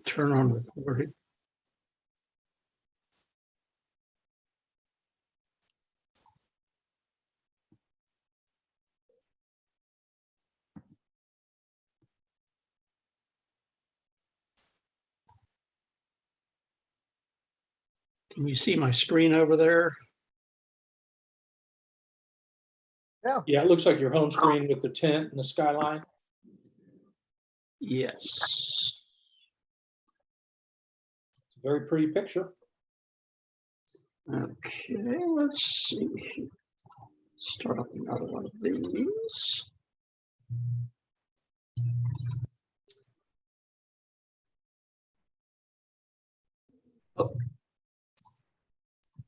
Turn on recording. Can you see my screen over there? Yeah, it looks like your home screen with the tent and the skyline. Yes. Very pretty picture. Okay, let's see. Start up another one of these. Oh.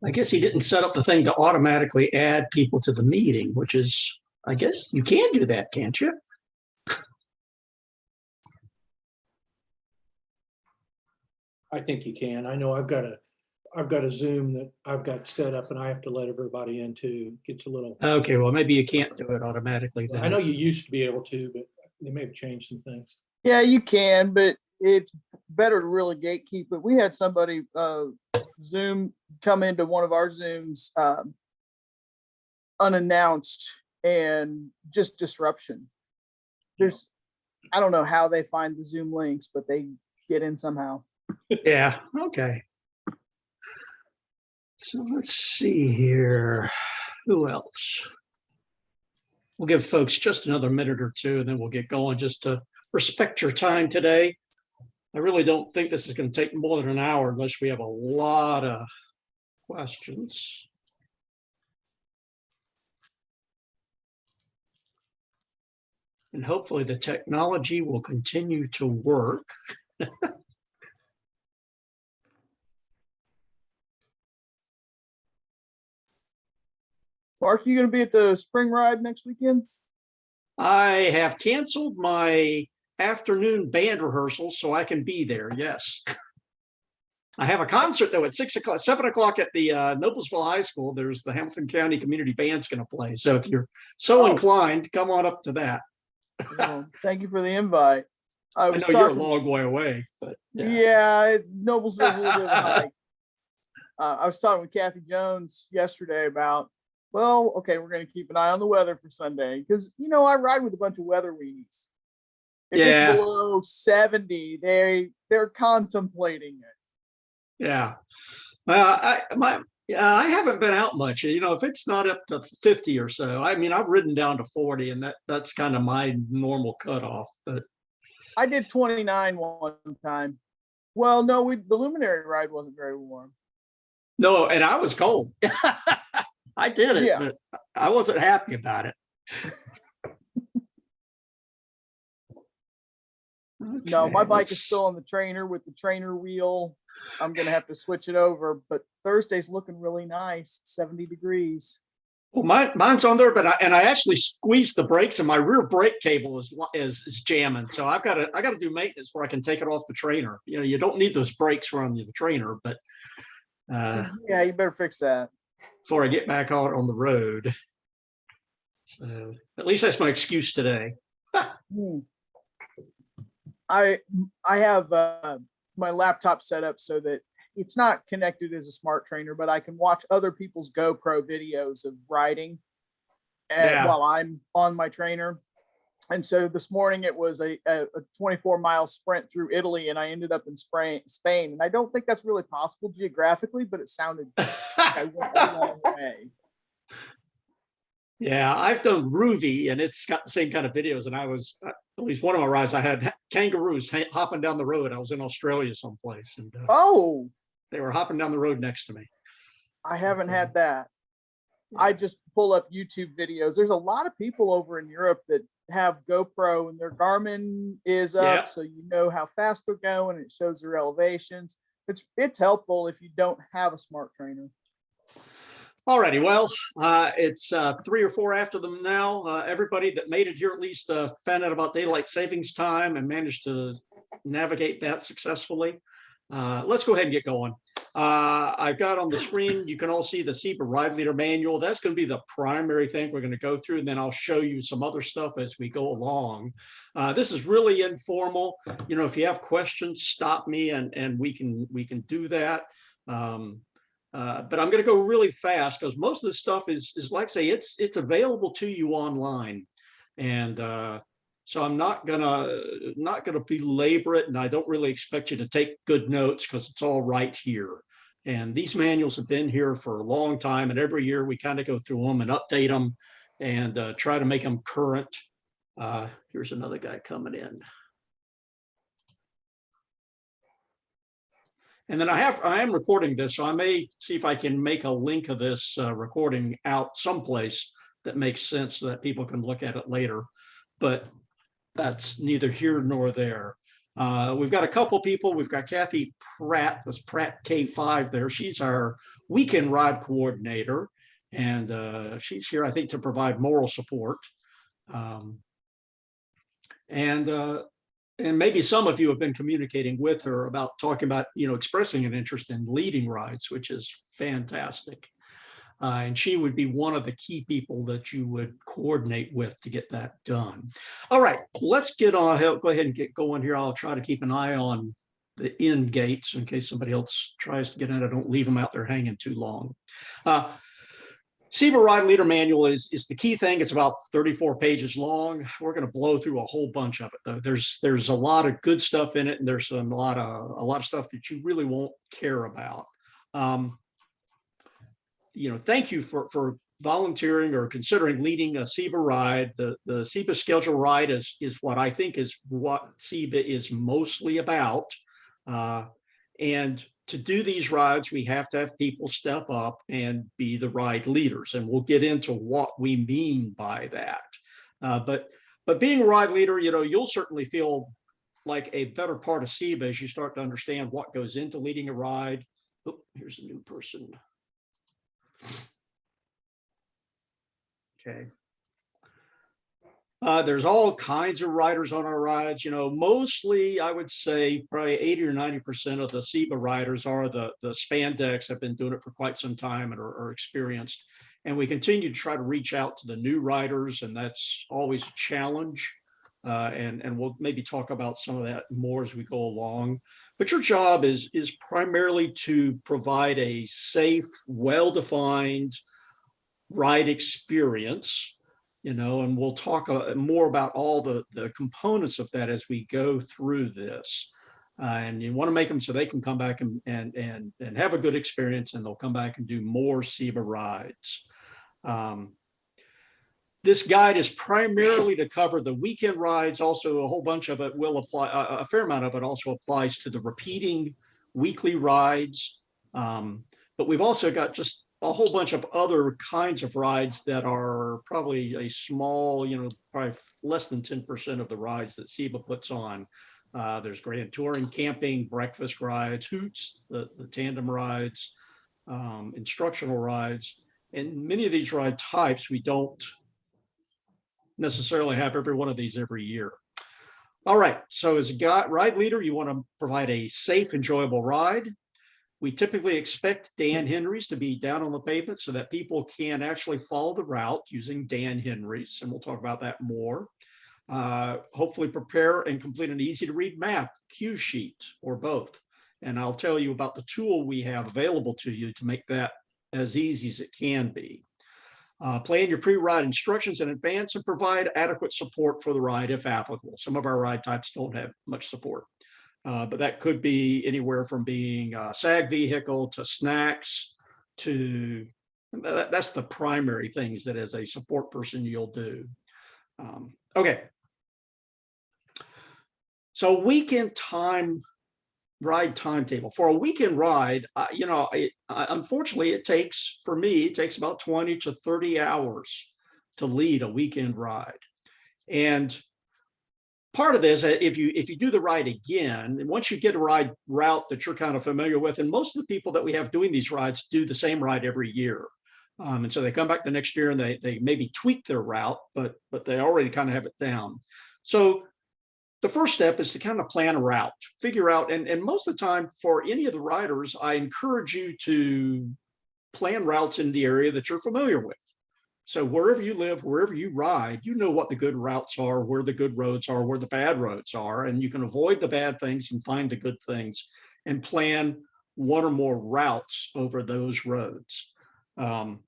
I guess he didn't set up the thing to automatically add people to the meeting, which is, I guess you can do that, can't you? I think you can. I know I've got a Zoom that I've got set up and I have to let everybody in too. It gets a little. Okay, well, maybe you can't do it automatically then. I know you used to be able to, but they may have changed some things. Yeah, you can, but it's better to really gatekeep it. We had somebody Zoom come into one of our Zooms unannounced and just disruption. I don't know how they find the Zoom links, but they get in somehow. Yeah, okay. So let's see here. Who else? We'll give folks just another minute or two and then we'll get going just to respect your time today. I really don't think this is going to take more than an hour unless we have a lot of questions. And hopefully the technology will continue to work. Mark, you going to be at the spring ride next weekend? I have canceled my afternoon band rehearsal so I can be there. Yes. I have a concert though at 7 o'clock at the Noblesville High School. There's the Hamilton County Community Band's going to play. So if you're so inclined, come on up to that. Well, thank you for the invite. I know you're a long way away, but yeah, Noblesville's a little bit of a hike. I was talking with Kathy Jones yesterday about, well, okay, we're going to keep an eye on the weather for Sunday because, you know, I ride with a bunch of weather weenies. If it's below 70, they're contemplating it. Yeah. Well, I haven't been out much. You know, if it's not up to 50 or so, I mean, I've ridden down to 40 and that's kind of my normal cutoff. But I did 29 one time. Well, no, the Luminary ride wasn't very warm. No, and I was cold. I did it, but I wasn't happy about it. Okay, no, my bike is still on the trainer with the trainer wheel. I'm going to have to switch it over, but Thursday's looking really nice, 70 degrees. Well, mine's on there, but I actually squeezed the brakes and my rear brake cable is jamming. So I got to do maintenance where I can take it off the trainer. You know, you don't need those brakes running the trainer, but yeah, you better fix that before I get back out on the road. So at least that's my excuse today. I have my laptop set up so that it's not connected as a smart trainer, but I can watch other people's GoPro videos of riding while I'm on my trainer. And so this morning it was a 24-mile sprint through Italy, and I ended up in Spain. And I don't think that's really possible geographically, but it sounded like I went a long way. Yeah, I've done Ruvi, and it's got the same kind of videos. And I was, at least one of my rides, I had kangaroos hopping down the road. I was in Australia someplace, and they were hopping down the road next to me. I haven't had that. I just pull up YouTube videos. There's a lot of people over in Europe that have GoPro and their Garmin is up, so you know how fast they're going. It shows their elevations. It's helpful if you don't have a smart trainer. Alrighty, well, it's 3 or 4 after them now. Everybody that made it here at least found out about daylight savings time and managed to navigate that successfully. Let's go ahead and get going. I've got on the screen, you can all see the CIBA Ride Leader Manual. That's going to be the primary thing we're going to go through, and then I'll show you some other stuff as we go along. This is really informal. You know, if you have questions, stop me, and we can do that. But I'm going to go really fast because most of this stuff is like I say, it's available to you online, and so I'm not gonna belabor it, and I don't really expect you to take good notes because it's all right here. And these manuals have been here for a long time, and every year we kind of go through them and update them and try to make them current. Here's another guy coming in. And then I am recording this, so I may see if I can make a link of this recording out someplace that makes sense so that people can look at it later. But that's neither here nor there. We've got a couple people. We've got Kathy Pratt, this Pratt K5 there. She's our weekend ride coordinator. And she's here, I think, to provide moral support. And maybe some of you have been communicating with her about talking about, expressing an interest in leading rides, which is fantastic. And she would be one of the key people that you would coordinate with to get that done. All right, let's get on. Go ahead and get going here. I'll try to keep an eye on the end gates in case somebody else tries to get in. I don't leave them out there hanging too long. CIBA Ride Leader Manual is the key thing. It's about 34 pages long. We're going to blow through a whole bunch of it, though. There's a lot of good stuff in it, and there's a lot of stuff that you really won't care about. Thank you for volunteering or considering leading a CIBA ride. The CIBA schedule ride is what I think is what CIBA is mostly about. And to do these rides, we have to have people step up and be the ride leaders. And we'll get into what we mean by that. But being a ride leader, you'll certainly feel like a better part of CIBA as you start to understand what goes into leading a ride. Oh, here's a new person. Okay. There's all kinds of riders on our rides. Mostly I would say probably 80 or 90% of the CIBA riders are the spandex, have been doing it for quite some time and are experienced. And we continue to try to reach out to the new riders, and that's always a challenge. And we'll maybe talk about some of that more as we go along. But your job is primarily to provide a safe, well-defined ride experience, and we'll talk more about all the components of that as we go through this. And you want to make them so they can come back and have a good experience, and they'll come back and do more CIBA rides. This guide is primarily to cover the weekend rides. Also, a whole bunch of it will apply, a fair amount of it also applies to the repeating weekly rides. But we've also got just a whole bunch of other kinds of rides that are probably a small, probably less than 10% of the rides that CIBA puts on. There's grand touring, camping, breakfast rides, hoots, the tandem rides, instructional rides. And many of these ride types, we don't necessarily have every one of these every year. All right, so as a ride leader, you want to provide a safe, enjoyable ride. We typically expect Dan Henrys to be down on the pavement so that people can actually follow the route using Dan Henrys, and we'll talk about that more. Hopefully prepare and complete an easy to read map, cue sheet, or both. And I'll tell you about the tool we have available to you to make that as easy as it can be. Plan your pre-ride instructions in advance and provide adequate support for the ride if applicable. Some of our ride types don't have much support. But that could be anywhere from being a SAG vehicle to snacks to, that's the primary things that as a support person you'll do. Okay. So weekend ride timetable. For a weekend ride, unfortunately it takes about 20 to 30 hours to lead a weekend ride. And part of this, if you do the ride again, and once you get a ride route that you're kind of familiar with, and most of the people that we have doing these rides do the same ride every year. And so they come back the next year and they maybe tweak their route, but they already kind of have it down. So the first step is to kind of plan a route, figure out, and most of the time for any of the riders, I encourage you to plan routes in the area that you're familiar with. So wherever you live, wherever you ride, you know what the good routes are, where the good roads are, where the bad roads are, and you can avoid the bad things and find the good things and plan one or more routes over those roads. And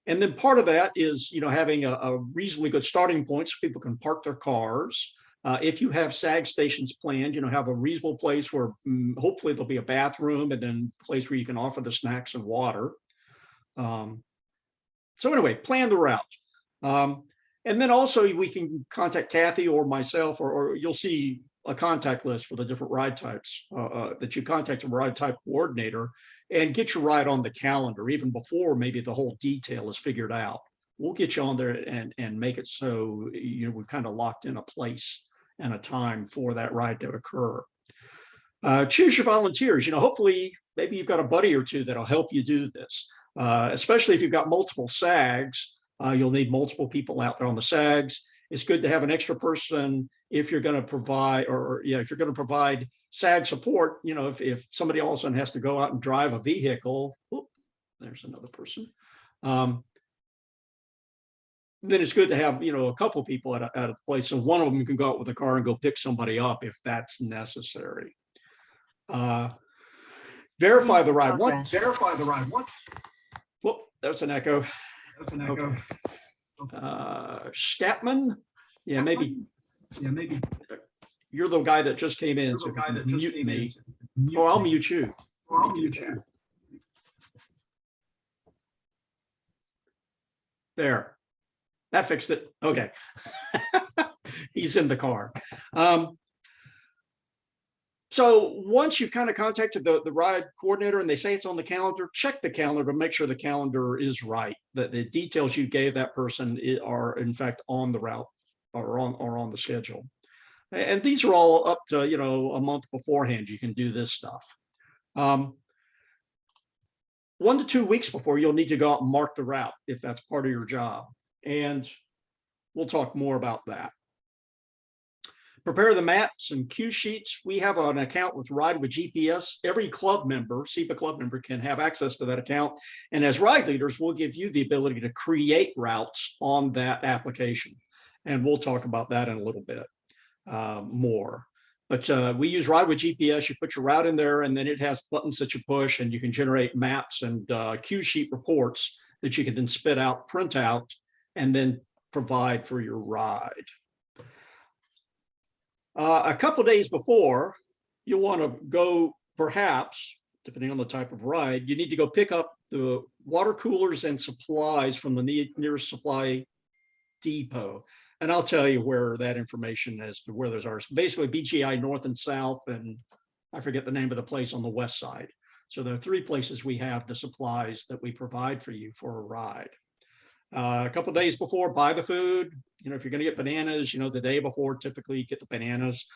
then part of that is, having a reasonably good starting point so people can park their cars. If you have SAG stations planned, have a reasonable place where hopefully there'll be a bathroom and then a place where you can offer the snacks and water. So anyway, plan the route. And then also we can contact Kathy or myself, or you'll see a contact list for the different ride types that you contact a ride type coordinator and get your ride on the calendar even before maybe the whole detail is figured out. We'll get you on there and make it so we've kind of locked in a place and a time for that ride to occur. Choose your volunteers. Hopefully maybe you've got a buddy or two that'll help you do this. Especially if you've got multiple SAGs, you'll need multiple people out there on the SAGs. It's good to have an extra person if you're going to provide, if you're going to provide SAG support. If somebody all of a sudden has to go out and drive a vehicle, there's another person. Then it's good to have a couple people at a place, so one of them can go out with a car and go pick somebody up if that's necessary. Verify the ride once. Verify the ride once. Whoop, there's an echo. That's an echo. Okay. Scatman. Yeah, maybe. You're the guy that just came in. So mute me. Or I'll mute you. There. That fixed it. Okay. He's in the car. So once you've kind of contacted the ride coordinator and they say it's on the calendar, check the calendar to make sure the calendar is right, that the details you gave that person are in fact on the route or on the schedule. And these are all up to, a month beforehand, you can do this stuff. 1 to 2 weeks before, you'll need to go out and mark the route if that's part of your job. And we'll talk more about that. Prepare the maps and cue sheets. We have an account with Ride with GPS. Every club member, CIBA club member, can have access to that account. And as ride leaders, we'll give you the ability to create routes on that application. And we'll talk about that in a little bit more. But we use Ride with GPS. You put your route in there, and then it has buttons that you push, and you can generate maps and cue sheet reports that you can then spit out, print out, and then provide for your ride. A couple of days before, you'll want to go, perhaps, depending on the type of ride, you need to go pick up the water coolers and supplies from the nearest supply depot. And I'll tell you where that information as to where those are. So basically, BGI North and South, and I forget the name of the place on the west side. So there are 3 places we have the supplies that we provide for you for a ride. A couple of days before, buy the food. If you're going to get bananas, the day before, typically get the bananas.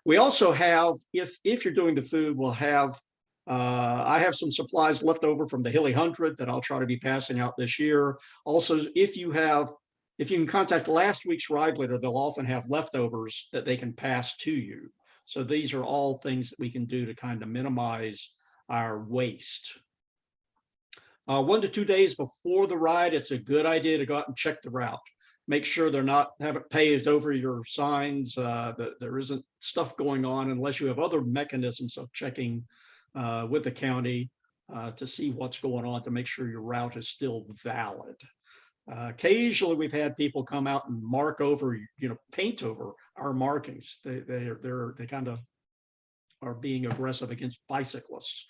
We also have, if you're doing the food, we'll have, I have some supplies left over from the Hilly 100 that I'll try to be passing out this year. Also, if you can contact last week's ride leader, they'll often have leftovers that they can pass to you. So these are all things that we can do to kind of minimize our waste. 1 to 2 days before the ride, it's a good idea to go out and check the route. Make sure haven't paved over your signs, that there isn't stuff going on unless you have other mechanisms of checking with the county to see what's going on to make sure your route is still valid. Occasionally we've had people come out and mark over, paint over our markings. They kind of are being aggressive against bicyclists.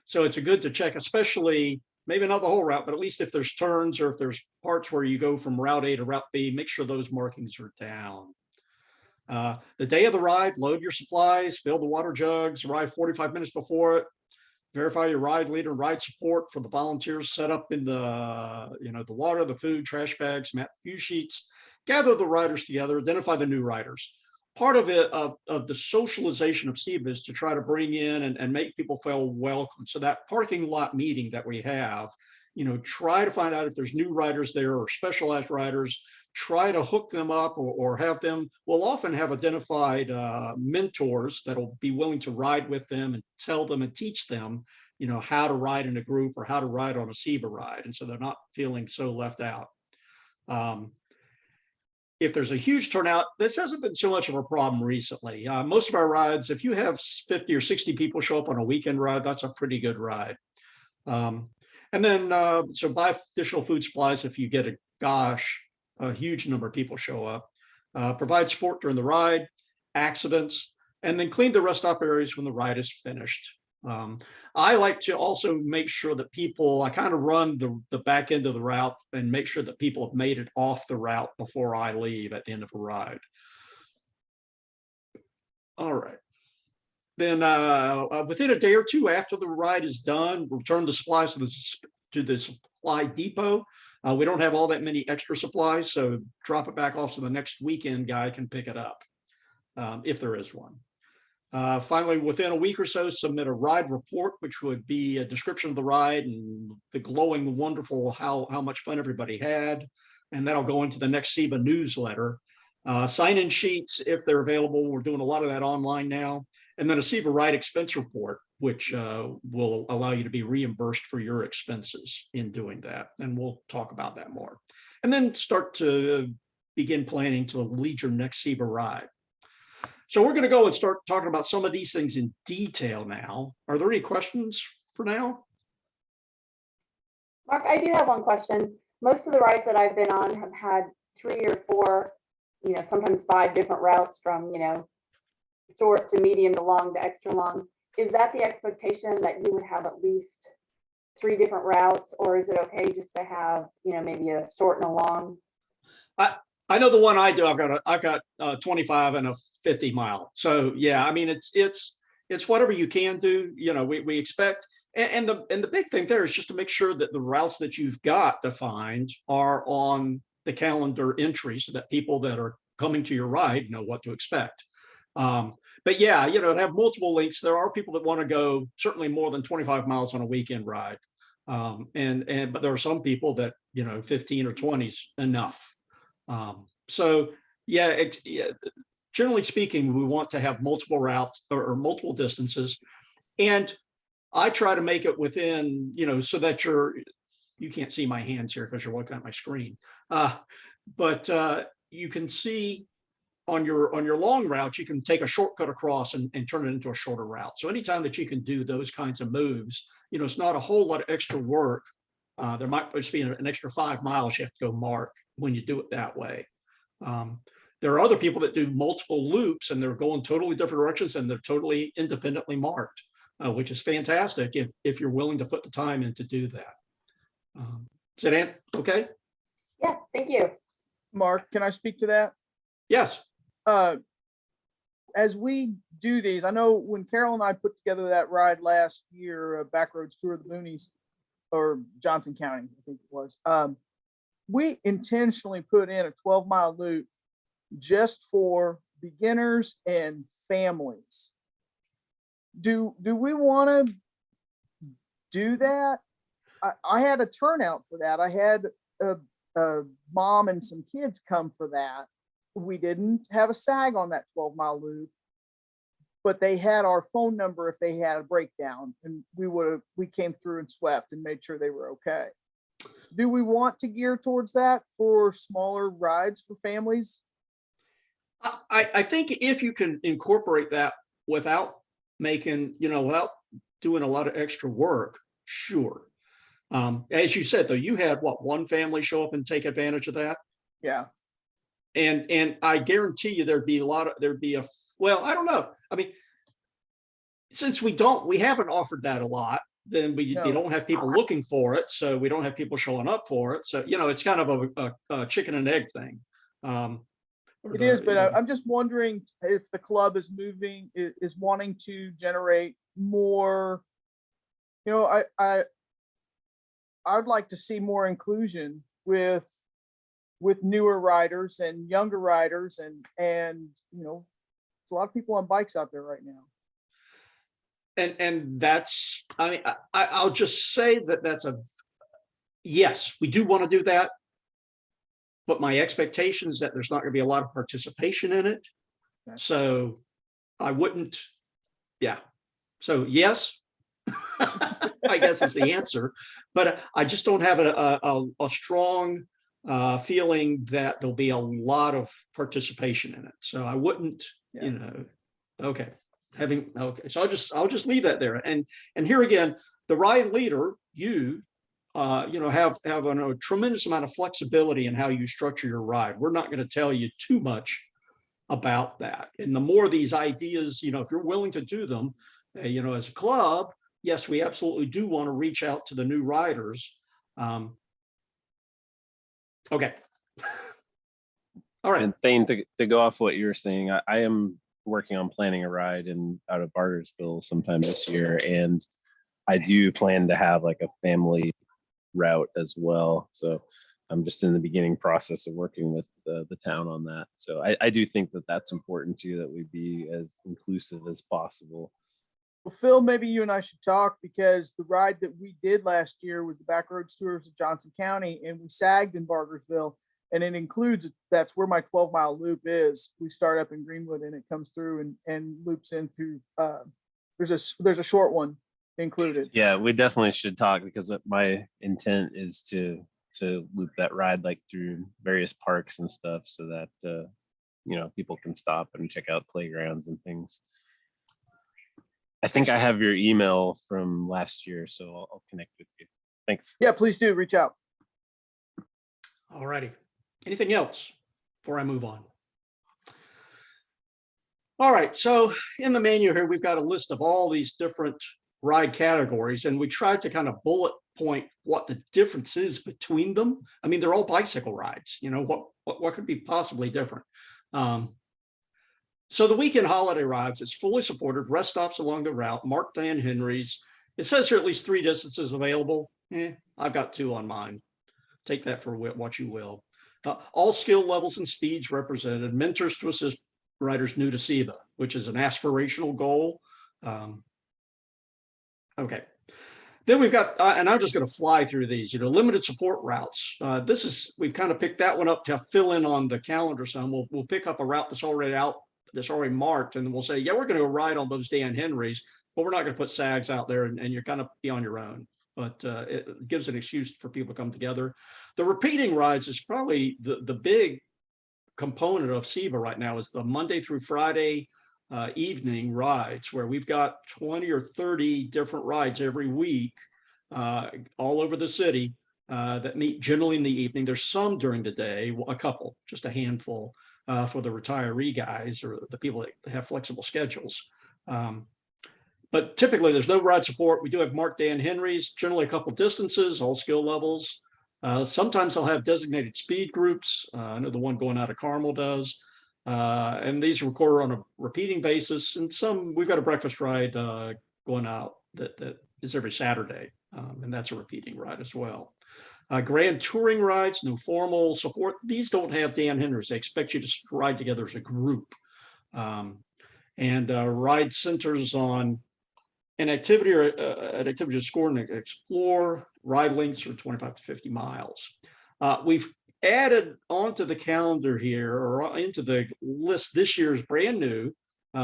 So it's good to check, especially maybe not the whole route, but at least if there's turns or if there's parts where you go from route A to route B, make sure those markings are down. The day of the ride, load your supplies, fill the water jugs, arrive 45 minutes before it, verify your ride leader and ride support for the volunteers set up in the water, the food, trash bags, map cue sheets, gather the riders together, identify the new riders. Part of it, of the socialization of CIBA, is to try to bring in and make people feel welcome. So that parking lot meeting that we have try to find out if there's new riders there or specialized riders. Try to hook them up or have them. We'll often have identified mentors that'll be willing to ride with them and tell them and teach them, how to ride in a group or how to ride on a CIBA ride. And so they're not feeling so left out. If there's a huge turnout, this hasn't been so much of a problem recently. Most of our rides, if you have 50 or 60 people show up on a weekend ride, that's a pretty good ride. And then, so buy additional food supplies if you get a huge number of people show up. Provide support during the ride, accidents, and then clean the rest stop areas when the ride is finished. I like to also make sure that I kind of run the back end of the route and make sure that people have made it off the route before I leave at the end of a ride. All right. Then within a day or two after the ride is done, return the supplies to the supply depot. We don't have all that many extra supplies, so drop it back off so the next weekend guy can pick it up, if there is one. Finally, within a week or so, submit a ride report, which would be a description of the ride and the glowing, wonderful, how much fun everybody had. And that'll go into the next CIBA newsletter. Sign-in sheets, if they're available. We're doing a lot of that online now. And then a CIBA ride expense report, which will allow you to be reimbursed for your expenses in doing that. And we'll talk about that more. And then start to begin planning to lead your next CIBA ride. So we're going to go and start talking about some of these things in detail now. Are there any questions for now? Mark, I do have one question. Most of the rides that I've been on have had 3 or 4, sometimes 5 different routes from, short to medium to long to extra long. Is that the expectation that you would have at least 3 different routes, or is it okay just to have, maybe a short and a long? I know the one I do. I've got 25 and a 50 mile. So yeah, I mean it's whatever you can do. We expect, and the big thing there is just to make sure that the routes that you've got defined are on the calendar entry, so that people that are coming to your ride know what to expect. But yeah, to have multiple links. There are people that want to go certainly more than 25 miles on a weekend ride, but there are some people that 15 or 20 is enough. So yeah, generally speaking, we want to have multiple routes or multiple distances, and I try to make it within, so that you can't see my hands here because you're looking at my screen, but you can see on your long route, you can take a shortcut across and turn it into a shorter route. So anytime that you can do those kinds of moves, it's not a whole lot of extra work. There might just be an extra 5 miles you have to go mark when you do it that way. There are other people that do multiple loops and they're going totally different directions and they're totally independently marked, which is fantastic if you're willing to put the time in to do that. Is that okay? Yeah, thank you. Mark, can I speak to that? Yes. As we do these, I know when Carol and I put together that ride last year, Backroads Tour of the Boonies, or Johnson County, I think it was, we intentionally put in a 12-mile loop just for beginners and families. Do we want to do that? I had a turnout for that. I had a mom and some kids come for that. We didn't have a SAG on that 12-mile loop, but they had our phone number if they had a breakdown, and we came through and swept and made sure they were okay. Do we want to gear towards that for smaller rides for families? I think if you can incorporate that without making, without doing a lot of extra work, sure. As you said, though, you had one family show up and take advantage of that? Yeah. And I guarantee you I don't know. I mean, since we haven't offered that a lot, then they don't have people looking for it. So we don't have people showing up for it. So, it's kind of a chicken and egg thing. It is, but I'm just wondering if the club is wanting to generate more, I'd like to see more inclusion with newer riders and younger riders and there's a lot of people on bikes out there right now. And that's, I'll just say that's yes, we do want to do that. But my expectation is that there's not going to be a lot of participation in it. Okay. So I wouldn't, yeah. So yes, I guess is the answer. But I just don't have a strong feeling that there'll be a lot of participation in it. So I wouldn't, Yeah. you know, okay. Okay. So I'll just leave that there. And here again, the ride leader, you know, have a tremendous amount of flexibility in how you structure your ride. We're not going to tell you too much about that. And the more these ideas, you know, if you're willing to do them, you know, as a club, yes, we absolutely do want to reach out to the new riders. Okay. All right. And Thane, to go off what you were saying, I am working on planning a ride out of Bargersville sometime this year, and I do plan to have like a family route as well. So I'm just in the beginning process of working with the town on that. So I do think that that's important too, that we be as inclusive as possible. Well, Phil, maybe you and I should talk, because the ride that we did last year was the Backroads Tours of Johnson County, and we sagged in Bargersville, and it includes, that's where my 12-mile loop is. We start up in Greenwood and it comes through and loops in through, there's a short one included. Yeah, we definitely should talk, because my intent is to loop that ride like through various parks and stuff, so that you know, people can stop and check out playgrounds and things. I think I have your email from last year, so I'll connect with you. Thanks. Yeah, please do reach out. All righty. Anything else before I move on? All right. So in the menu here, we've got a list of all these different ride categories, and we tried to kind of bullet point what the difference is between them. I mean, they're all bicycle rides. You know, what could be possibly different? So the weekend holiday rides is fully supported, rest stops along the route, marked Dan Henry's. It says here at least 3 distances available. I've got 2 on mine. Take that for what you will. All skill levels and speeds represented, mentors to assist riders new to CIBA, which is an aspirational goal. Okay. Then we've got, and I'm just going to fly through these, you know, limited support routes. We've kind of picked that one up to fill in on the calendar some. We'll pick up a route that's already out, that's already marked, and we'll say, yeah, we're going to go ride on those Dan Henry's, but we're not going to put SAGs out there, and you're going to be on your own. But it gives an excuse for people to come together. The repeating rides is probably the big component of CIBA right now, is the Monday through Friday evening rides, where we've got 20 or 30 different rides every week all over the city that meet generally in the evening. There's some during the day, a couple, just a handful for the retiree guys or the people that have flexible schedules. But typically there's no ride support. We do have marked Dan Henry's, generally a couple distances, all skill levels. Sometimes they'll have designated speed groups. I know the one going out of Carmel does. And these are recorded on a repeating basis. And some, we've got a breakfast ride going out that is every Saturday. And that's a repeating ride as well. Grand touring rides, no formal support. These don't have Dan Henry's. They expect you to ride together as a group. And ride centers on an activity or an activity to score and explore. Ride lengths are 25 to 50 miles. We've added onto the calendar here, or into the list this year's brand new,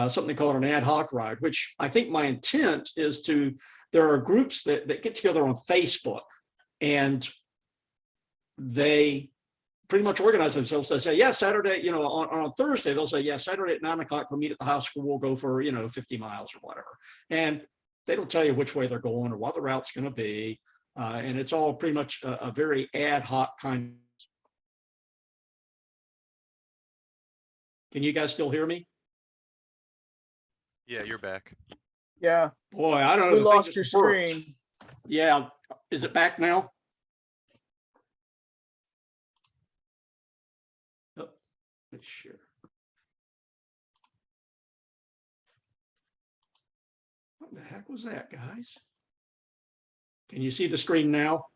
something called an ad hoc ride, which I think my intent is there are groups that get together on Facebook, and they pretty much organize themselves. They say, yeah, Saturday, you know, on Thursday, they'll say, yeah, Saturday at 9 o'clock, we'll meet at the house, we'll go for, you know, 50 miles or whatever. And they don't tell you which way they're going or what the route's going to be. And it's all pretty much a very ad hoc kind. Can you guys still hear me? Yeah, you're back. Yeah, Boy, I don't know. we the thing lost your just worked. screen. Yeah. Is it back now? Oh, sure. What the heck was that, guys? Can you see the screen now?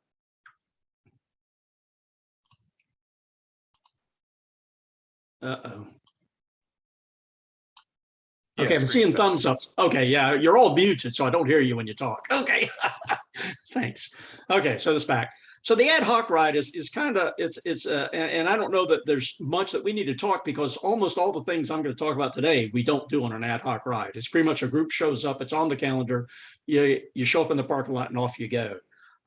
Uh-oh. Okay, I'm seeing thumbs up. Okay, yeah, you're all muted, so I don't hear you when you talk. Okay, thanks. Okay, so this back. So the ad hoc ride is kind of, and I don't know that there's much that we need to talk, because almost all the things I'm going to talk about today, we don't do on an ad hoc ride. It's pretty much a group shows up, it's on the calendar, you show up in the parking lot and off you go.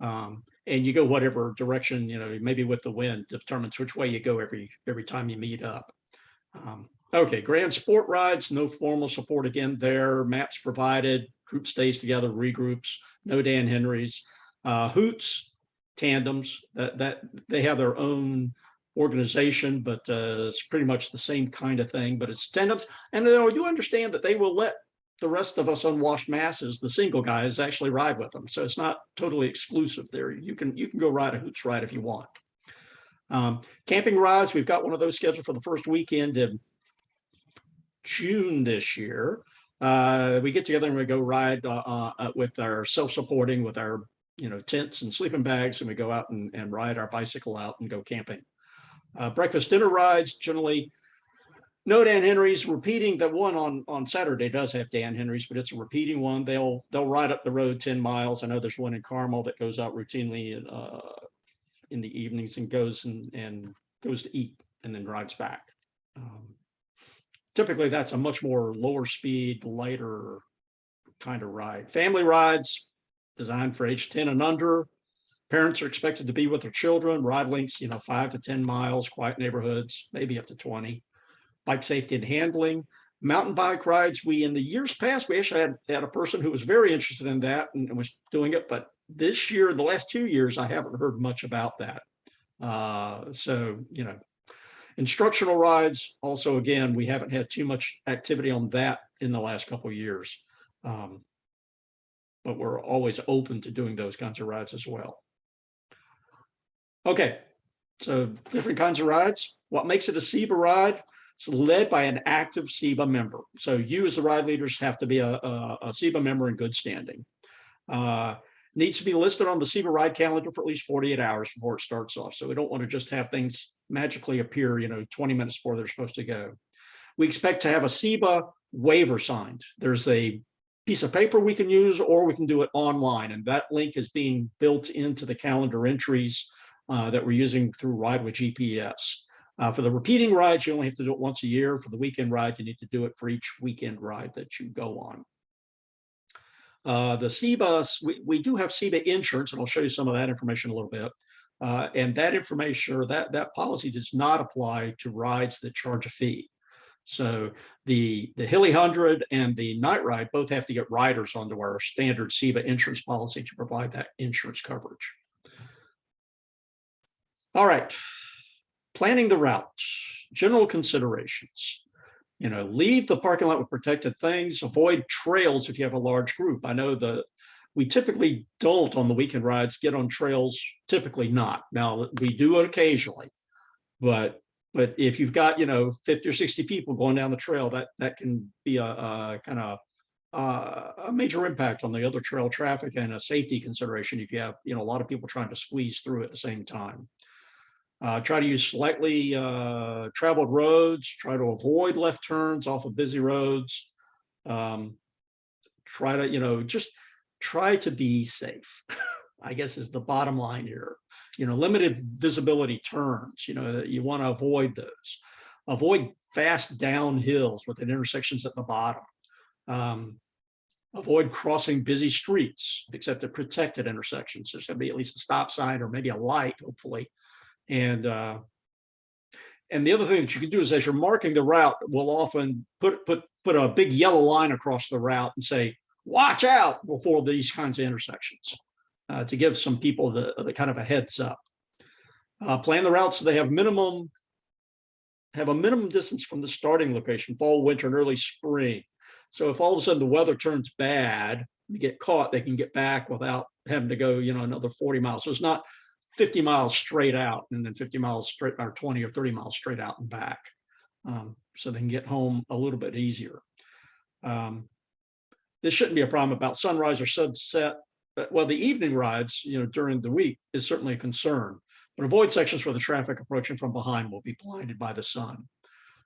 And you go whatever direction, maybe with the wind determines which way you go every time you meet up. Okay, grand sport rides, no formal support again there, maps provided, group stays together, regroups, no Dan Henrys. Hoots, tandems, that they have their own organization, but it's pretty much the same kind of thing, but it's tandems. And then I do understand that they will let the rest of us unwashed masses, the single guys, actually ride with them. So it's not totally exclusive there. You can go ride a Hoots ride if you want. Camping rides, we've got one of those scheduled for the first weekend in June this year. We get together and we go ride with our self-supporting, with our tents and sleeping bags, and we go out and ride our bicycle out and go camping. Breakfast dinner rides, generally no Dan Henrys. Repeating, that one on Saturday does have Dan Henrys, but it's a repeating one. They'll ride up the road 10 miles. I know there's one in Carmel that goes out routinely in the evenings and goes to eat and then rides back. Typically that's a much more lower speed, lighter kind of ride. Family rides designed for age 10 and under. Parents are expected to be with their children. Ride lengths, 5 to 10 miles, quiet neighborhoods, maybe up to 20. Bike safety and handling. Mountain bike rides, in the years past, we actually had a person who was very interested in that and was doing it, but this year, the last 2 years, I haven't heard much about that. Instructional rides, also, again, we haven't had too much activity on that in the last couple of years. But we're always open to doing those kinds of rides as well. Okay, so different kinds of rides. What makes it a CIBA ride? It's led by an active CIBA member. So you as the ride leaders have to be a CIBA member in good standing. Needs to be listed on the CIBA ride calendar for at least 48 hours before it starts off. So we don't want to just have things magically appear, 20 minutes before they're supposed to go. We expect to have a CIBA waiver signed. There's a piece of paper we can use, or we can do it online. And that link is being built into the calendar entries that we're using through Ride with GPS. For the repeating rides, you only have to do it once a year. For the weekend ride, you need to do it for each weekend ride that you go on. The CIBA, we do have CIBA insurance, and I'll show you some of that information a little bit. And that information, or that policy, does not apply to rides that charge a fee. So the Hilly 100 and the Night Ride both have to get riders onto our standard CIBA insurance policy to provide that insurance coverage. All right, planning the routes, general considerations. Leave the parking lot with protected things, avoid trails if you have a large group. I know we typically don't on the weekend rides get on trails, typically not. Now, we do it occasionally, but if you've got, 50 or 60 people going down the trail, that can be a kind of a major impact on the other trail traffic and a safety consideration if you have, a lot of people trying to squeeze through at the same time. Try to use slightly traveled roads, try to avoid left turns off of busy roads. Try to, just try to be safe, I guess, is the bottom line here. Limited visibility turns, you want to avoid those. Avoid fast downhills with intersections at the bottom. Avoid crossing busy streets, except at protected intersections. There's going to be at least a stop sign or maybe a light, hopefully. And the other thing that you can do is, as you're marking the route, we'll often put a big yellow line across the route and say, watch out before these kinds of intersections, to give some people the kind of a heads up. Plan the route so they have a minimum distance from the starting location, fall, winter, and early spring. So if all of a sudden the weather turns bad, they get caught, they can get back without having to go, another 40 miles. So it's not 50 miles straight out and then 50 miles straight, or 20 or 30 miles straight out and back. So they can get home a little bit easier. This shouldn't be a problem about sunrise or sunset. Well, the evening rides, during the week is certainly a concern, but avoid sections where the traffic approaching from behind will be blinded by the sun.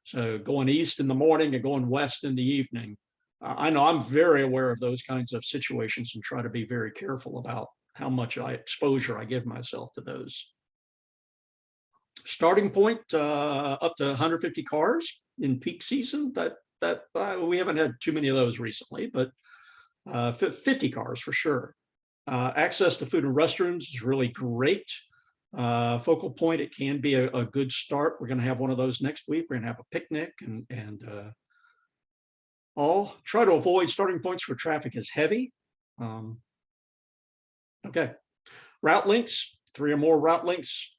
So going east in the morning and going west in the evening. I know I'm very aware of those kinds of situations and try to be very careful about how much exposure I give myself to those. Starting point up to 150 cars in peak season. That we haven't had too many of those recently, but 50 cars for sure. Access to food and restrooms is really great. Focal point, it can be a good start. We're going to have one of those next week. We're going to have a picnic and all. Try to avoid starting points where traffic is heavy. Okay. Route links, 3 or more route links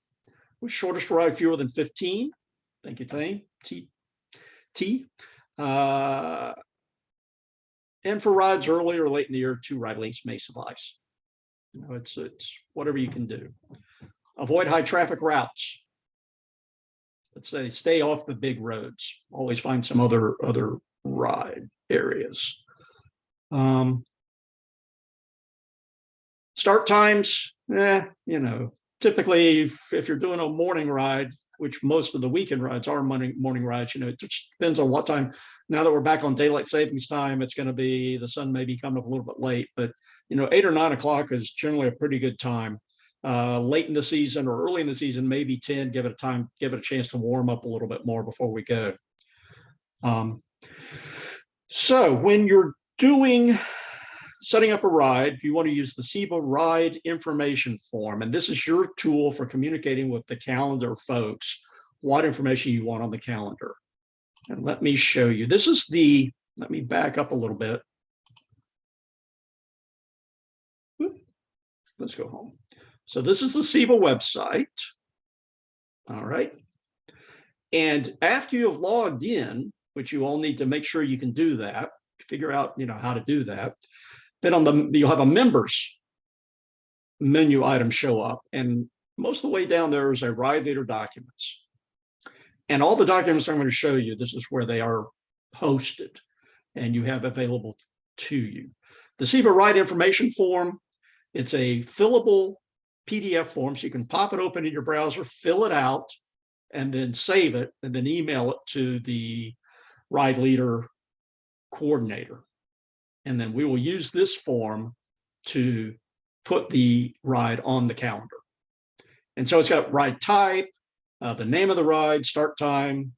with shortest ride fewer than 15. Thank you, Thane. T. And for rides early or late in the year, 2 ride links may suffice. You know, it's whatever you can do. Avoid high traffic routes. Let's say stay off the big roads. Always find some other ride areas. Start times, you know, typically if you're doing a morning ride, which most of the weekend rides are morning rides, you know, it just depends on what time. Now that we're back on daylight savings time, it's going to be, the sun may be coming up a little bit late, but you know, 8 or 9 o'clock is generally a pretty good time. Late in the season or early in the season, maybe 10, give it a chance to warm up a little bit more before we go. So when you're setting up a ride, you want to use the CIBA ride information form. And this is your tool for communicating with the calendar folks, what information you want on the calendar. And let me show you. This is let me back up a little bit. Let's go home. So this is the CIBA website. All right. And after you have logged in, which you all need to make sure you can do that, figure out, you know, how to do that. Then you'll have a members menu item show up, and most of the way down there is a ride leader documents. And all the documents I'm going to show you, this is where they are hosted and you have available to you. The CIBA ride information form, it's a fillable PDF form, so you can pop it open in your browser, fill it out, and then save it, and then email it to the ride leader coordinator. And then we will use this form to put the ride on the calendar. And so it's got ride type, the name of the ride, start time,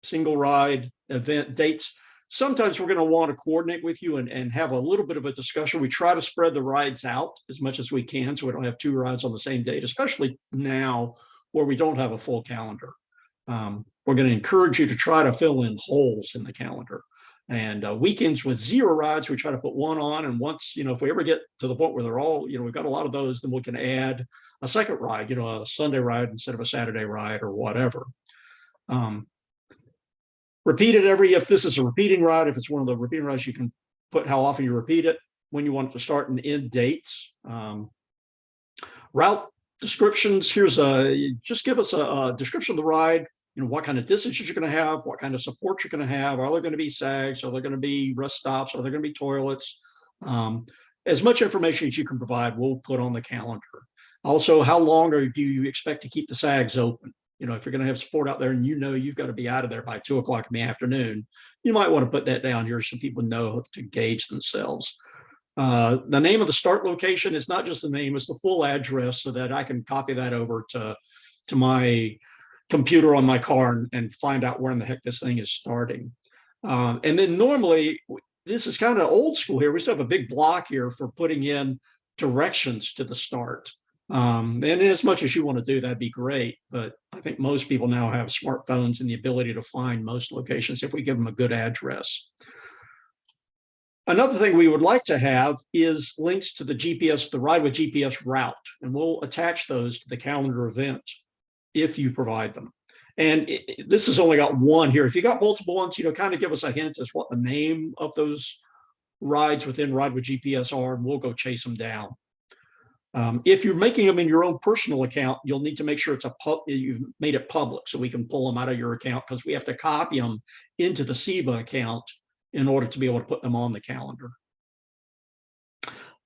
single ride, event, dates. Sometimes we're going to want to coordinate with you and have a little bit of a discussion. We try to spread the rides out as much as we can so we don't have 2 rides on the same date, especially now where we don't have a full calendar. We're going to encourage you to try to fill in holes in the calendar. And weekends with 0 rides, we try to put 1 on. And once, you know, if we ever get to the point where they're all, you know, we've got a lot of those, then we can add a second ride, you know, a Sunday ride instead of a Saturday ride or whatever. Repeat it if this is a repeating ride, if it's one of the repeating rides, you can put how often you repeat it, when you want it to start and end dates. Route descriptions, just give us a description of the ride. You know, what kind of distances you're going to have, what kind of support you're going to have. Are there going to be sags? Are there going to be rest stops? Are there going to be toilets? As much information as you can provide, we'll put on the calendar. Also, how long do you expect to keep the sags open? You know, if you're going to have support out there and you know you've got to be out of there by 2 o'clock in the afternoon, you might want to put that down here so people know to gauge themselves. The name of the start location is not just the name, it's the full address so that I can copy that over to my computer on my car and find out where in the heck this thing is starting. And then normally, this is kind of old school here. We still have a big block here for putting in directions to the start. And as much as you want to do, that'd be great. But I think most people now have smartphones and the ability to find most locations if we give them a good address. Another thing we would like to have is links to the GPS, the Ride with GPS route, and we'll attach those to the calendar event if you provide them. And this has only got 1 here. If you got multiple ones, you know, kind of give us a hint as what the name of those rides within Ride with GPS are, and we'll go chase them down. If you're making them in your own personal account, you'll need to make sure you've made it public so we can pull them out of your account, because we have to copy them into the CIBA account in order to be able to put them on the calendar.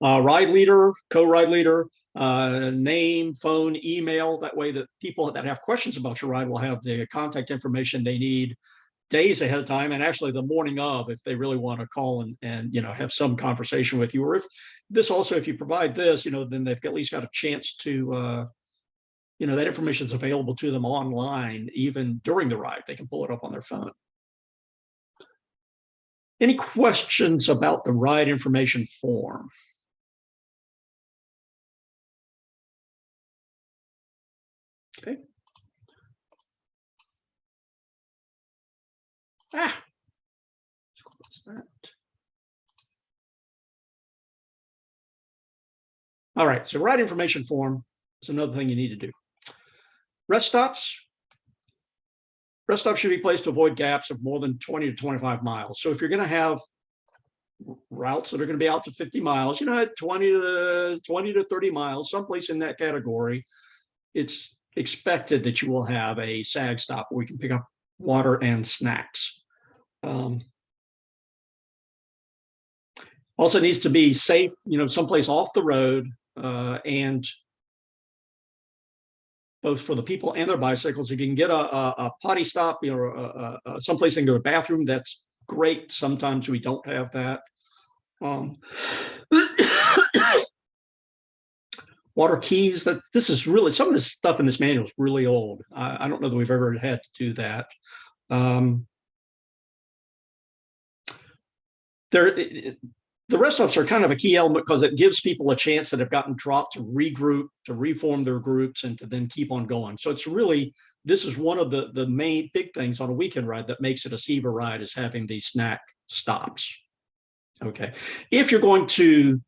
Ride leader, co-ride leader, name, phone, email. That way that people that have questions about your ride will have the contact information they need days ahead of time, and actually the morning of, if they really want to call and have some conversation with you. Or if you provide this, then they've at least got a chance to that information is available to them online even during the ride. They can pull it up on their phone. Any questions about the ride information form? Okay. Let's close that. All right, so ride information form is another thing you need to do. Rest stops. Rest stops should be placed to avoid gaps of more than 20 to 25 miles. So if you're going to have routes that are going to be out to 50 miles, 20 to 30 miles, someplace in that category, it's expected that you will have a SAG stop where we can pick up water and snacks. Also needs to be safe, someplace off the road, and both for the people and their bicycles. If you can get a potty stop, someplace they can go to the bathroom, that's great. Sometimes we don't have that. Water keys, this is really, some of this stuff in this manual is really old. I don't know that we've ever had to do that. The rest stops are kind of a key element because it gives people a chance that have gotten dropped to regroup, to reform their groups, and to then keep on going. So it's really, this is one of the main big things on a weekend ride that makes it a CIBA ride, is having these snack stops. Okay. If you're going to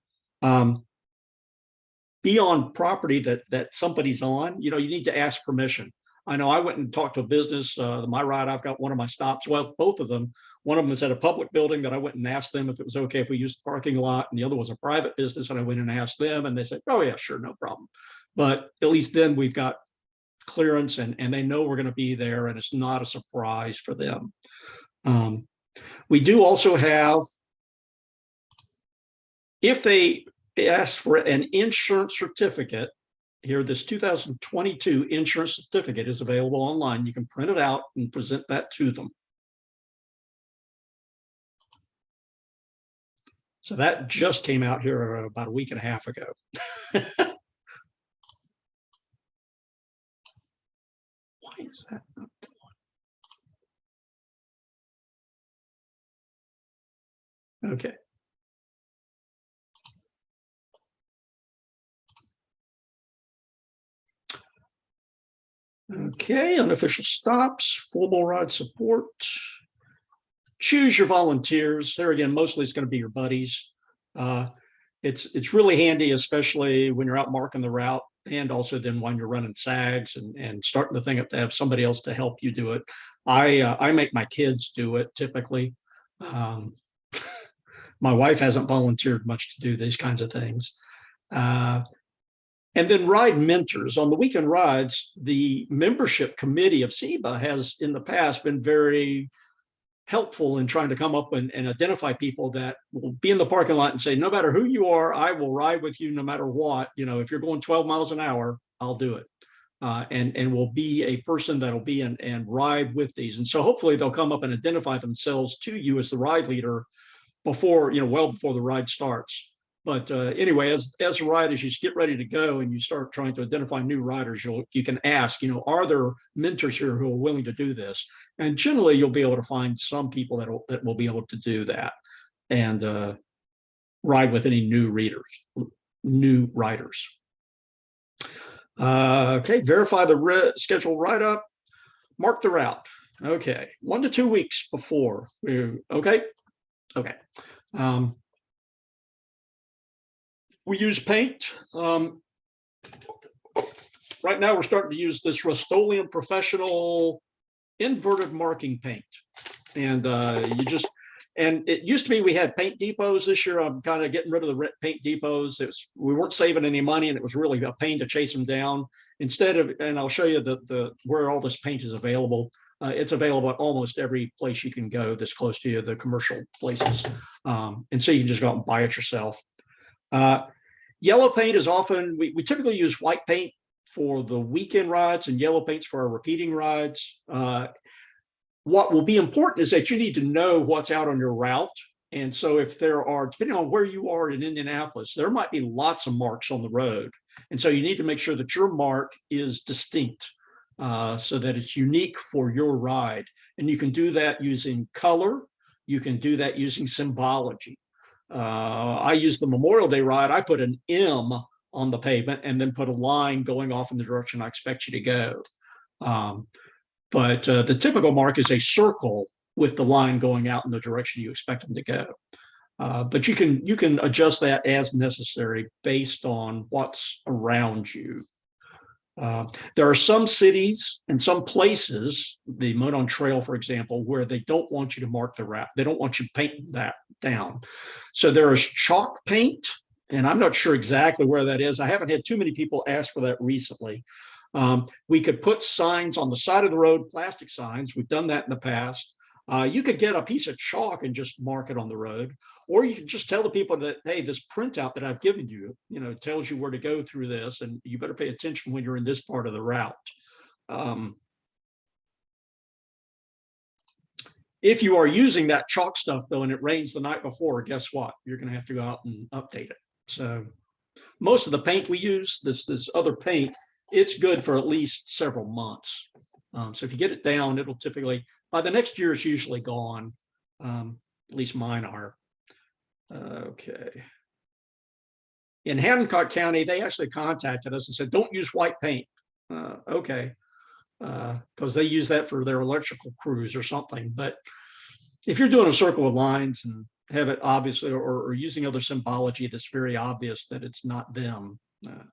be on property that somebody's on, you need to ask permission. I know I went and talked to a business, my ride, I've got one of my stops, well, both of them. One of them is at a public building that I went and asked them if it was okay if we used the parking lot. And the other was a private business, and I went and asked them, and they said, oh yeah, sure, no problem. But at least then we've got clearance, and they know we're going to be there, and it's not a surprise for them. We do also have, if they ask for an insurance certificate, here, this 2022 insurance certificate is available online. You can print it out and present that to them. So that just came out here about a week and a half ago. Why is that not done? Okay. Okay, unofficial stops, formal ride support. Choose your volunteers. There again, mostly it's going to be your buddies. It's really handy, especially when you're out marking the route, and also then when you're running SAGs and starting the thing up, to have somebody else to help you do it. I make my kids do it typically. My wife hasn't volunteered much to do these kinds of things. And then ride mentors. On the weekend rides, the membership committee of CIBA has in the past been very helpful in trying to come up and identify people that will be in the parking lot and say, no matter who you are, I will ride with you no matter what. If you're going 12 miles an hour, I'll do it. And will be a person that'll be and ride with these. And so hopefully they'll come up and identify themselves to you as the ride leader before, well before the ride starts. But anyway, as a ride, as you get ready to go and you start trying to identify new riders, you can ask, are there mentors here who are willing to do this? And generally, you'll be able to find some people that will be able to do that and ride with any new riders. Okay, verify the scheduled ride up, mark the route. Okay, 1 to 2 weeks before. Okay. We use paint. Right now, we're starting to use this Rust-Oleum Professional inverted marking paint. And it used to be we had paint depots. This year, I'm kind of getting rid of the paint depots. We weren't saving any money, and it was really a pain to chase them down. Instead of, and I'll show you where all this paint is available. It's available at almost every place you can go that's close to you, the commercial places. And so you can just go out and buy it yourself. Yellow paint is often, we typically use white paint for the weekend rides and yellow paints for our repeating rides. what will be important is that you need to know what's out on your route. And so if there are, depending on where you are in Indianapolis, there might be lots of marks on the road. And so you need to make sure that your mark is distinct so that it's unique for your ride. And you can do that using color. You can do that using symbology. I use the Memorial Day ride. I put an M on the pavement and then put a line going off in the direction I expect you to go. But the typical mark is a circle with the line going out in the direction you expect them to go. But you can adjust that as necessary based on what's around you. There are some cities and some places, the Monon Trail, for example, where they don't want you to mark the route. They don't want you painting that down. So there is chalk paint, and I'm not sure exactly where that is. I haven't had too many people ask for that recently. We could put signs on the side of the road, plastic signs. We've done that in the past. You could get a piece of chalk and just mark it on the road, or you can just tell the people that, hey, this printout that I've given you, tells you where to go through this, and you better pay attention when you're in this part of the route. If you are using that chalk stuff though, and it rains the night before, guess what? You're going to have to go out and update it. So most of the paint we use, this other paint, it's good for at least several months. So if you get it down, it'll typically, by the next year, it's usually gone. At least mine are. Okay. In Hancock County, they actually contacted us and said, don't use white paint. Okay. Because they use that for their electrical crews or something. But if you're doing a circle with lines and have it obviously, or using other symbology that's very obvious that it's not them,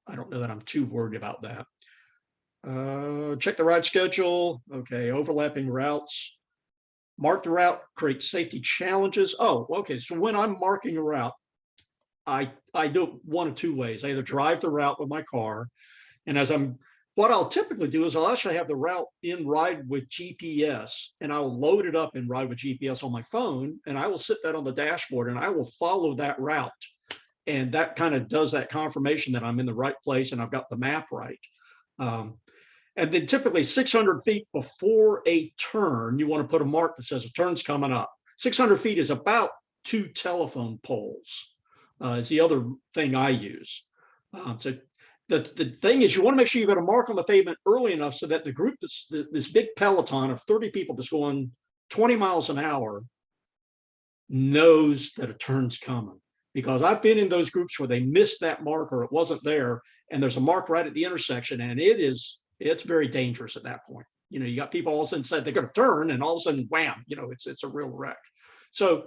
I don't know that I'm too worried about that. Check the ride schedule. Okay, overlapping routes. Mark the route, create safety challenges. Oh, okay. So when I'm marking a route, I do it one of two ways. I either drive the route with my car, and what I'll typically do is I'll actually have the route in Ride with GPS, and I'll load it up in Ride with GPS on my phone, and I will sit that on the dashboard, and I will follow that route. And that kind of does that confirmation that I'm in the right place and I've got the map right. And then typically 600 feet before a turn, you want to put a mark that says a turn's coming up. 600 feet is about 2 telephone poles, is the other thing I use. So the thing is, you want to make sure you've got a mark on the pavement early enough so that the group, this big peloton of 30 people that's going 20 miles an hour knows that a turn's coming. Because I've been in those groups where they missed that mark or it wasn't there, and there's a mark right at the intersection, and it's very dangerous at that point. You got people all of a sudden said they're going to turn, and all of a sudden, wham! It's a real wreck. So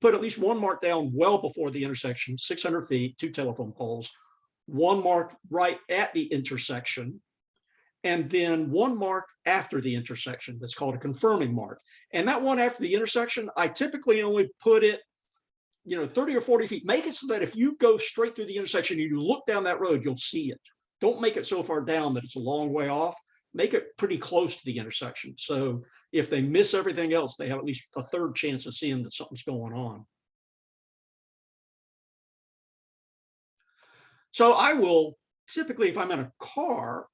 put at least one mark down well before the intersection, 600 feet, 2 telephone poles, one mark right at the intersection, and then one mark after the intersection that's called a confirming mark. And that one after the intersection, I typically only put it 30 or 40 feet. Make it so that if you go straight through the intersection and you look down that road, you'll see it. Don't make it so far down that it's a long way off. Make it pretty close to the intersection. So if they miss everything else, they have at least a third chance of seeing that something's going on. So I will typically, if I'm in a car,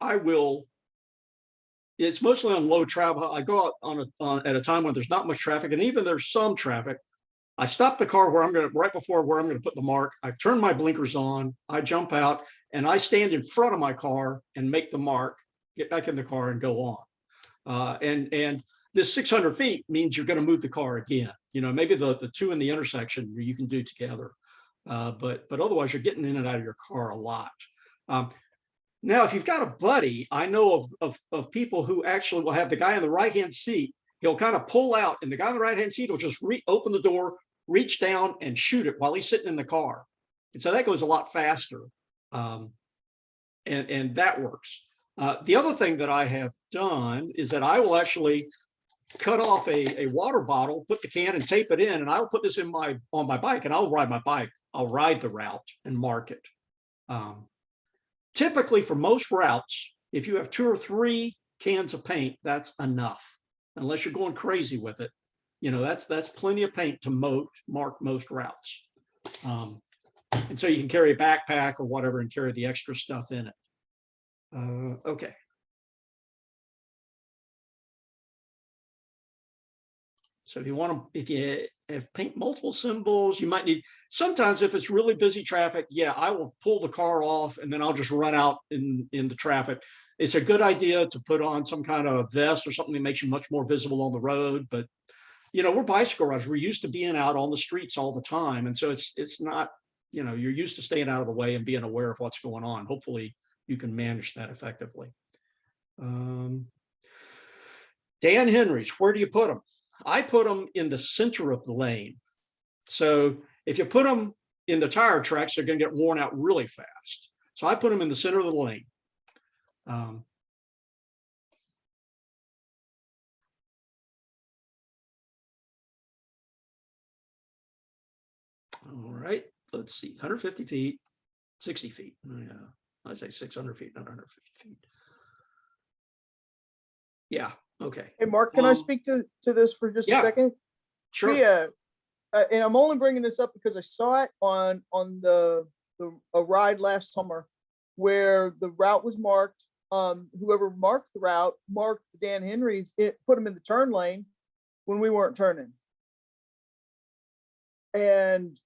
it's mostly on low travel. I go out at a time when there's not much traffic, and even there's some traffic. I stop the car right before where I'm going to put the mark. I turn my blinkers on, I jump out, and I stand in front of my car and make the mark, get back in the car and go on. And this 600 feet means you're going to move the car again. Maybe the 2 in the intersection you can do together. But otherwise you're getting in and out of your car a lot. Now, if you've got a buddy, I know of people who actually will have the guy in the right-hand seat. He'll kind of pull out, and the guy in the right-hand seat will just open the door, reach down and shoot it while he's sitting in the car. And so that goes a lot faster. And that works. The other thing that I have done is that I will actually cut off a water bottle, put the can and tape it in, and I'll put this on my bike, and I'll ride my bike. I'll ride the route and mark it. Typically for most routes, if you have 2 or 3 cans of paint, that's enough. Unless you're going crazy with it. That's plenty of paint to mark most routes. And so you can carry a backpack or whatever and carry the extra stuff in it. Okay. So if you want to, if you have paint multiple symbols, you might need, sometimes if it's really busy traffic, yeah, I will pull the car off and then I'll just run out in the traffic. It's a good idea to put on some kind of vest or something that makes you much more visible on the road. But, you know, we're bicycle riders. We're used to being out on the streets all the time. And so it's not, you know, you're used to staying out of the way and being aware of what's going on. Hopefully you can manage that effectively. Dan Henry's, where do you put them? I put them in the center of the lane. So if you put them in the tire tracks, they're going to get worn out really fast. So I put them in the center of the lane. All right, let's see, 150 feet, 60 feet. Yeah, I say 600 feet, not 150 feet. Yeah, okay. Hey, Mark, can I speak to this for just a yeah. second? Sure. Yeah, and I'm only bringing this up because I saw it on a ride last summer where the route was marked. Whoever marked the route marked the Dan Henry's. It put them in the turn lane when we weren't turning, and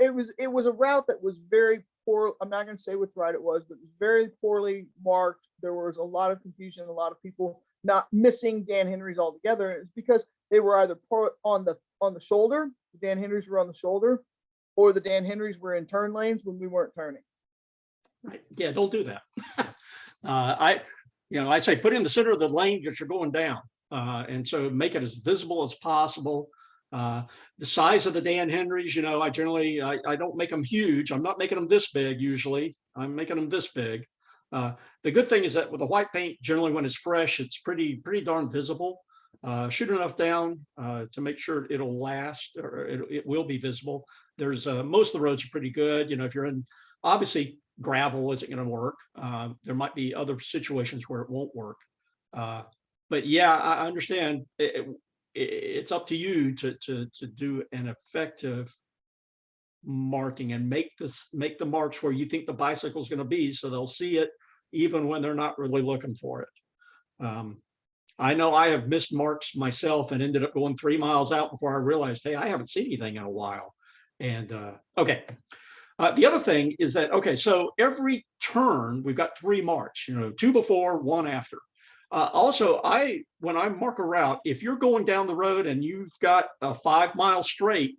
it was a route that was very poor. I'm not going to say which route it was, but it was very poorly marked. There was a lot of confusion, a lot of people not missing Dan Henry's altogether. And it's because they were either put on the shoulder, the Dan Henry's were on the shoulder, or the Dan Henry's were in turn lanes when we weren't turning. Right. Yeah, don't do that. I say put it in the center of the lane that you're going down. And so make it as visible as possible. The size of the Dan Henry's, you know, I don't make them huge. I'm not making them this big usually. I'm making them this big. The good thing is that with the white paint, generally when it's fresh, it's pretty darn visible. Shoot enough down to make sure it'll last, or it will be visible. There's most of the roads are pretty good. You know, if you're in, obviously gravel isn't going to work. There might be other situations where it won't work. But yeah, I understand. It's up to you to do an effective marking and make the marks where you think the bicycle is going to be, so they'll see it even when they're not really looking for it. I know I have missed marks myself and ended up going 3 miles out before I realized, hey, I haven't seen anything in a while. And okay. The other thing is that, okay, so every turn we've got 3 marks, you know, 2 before, 1 after. Also, when I mark a route, if you're going down the road and you've got a 5 mile straight,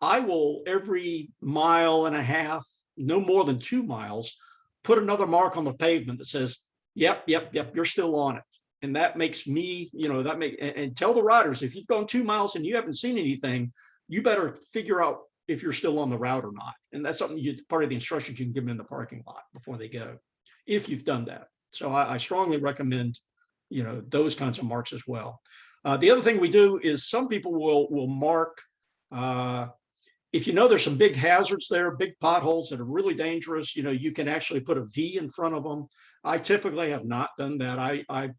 I will every 1.5 miles, no more than 2 miles, put another mark on the pavement that says, yep, you're still on it. And that makes me, you know, and tell the riders, if you've gone 2 miles and you haven't seen anything, you better figure out if you're still on the route or not. And that's something part of the instructions you can give them in the parking lot before they go, if you've done that. So I strongly recommend, you know, those kinds of marks as well. The other thing we do is some people will mark, if you know there's some big hazards there, big potholes that are really dangerous, you know, you can actually put a V in front of them. I typically have not done that. I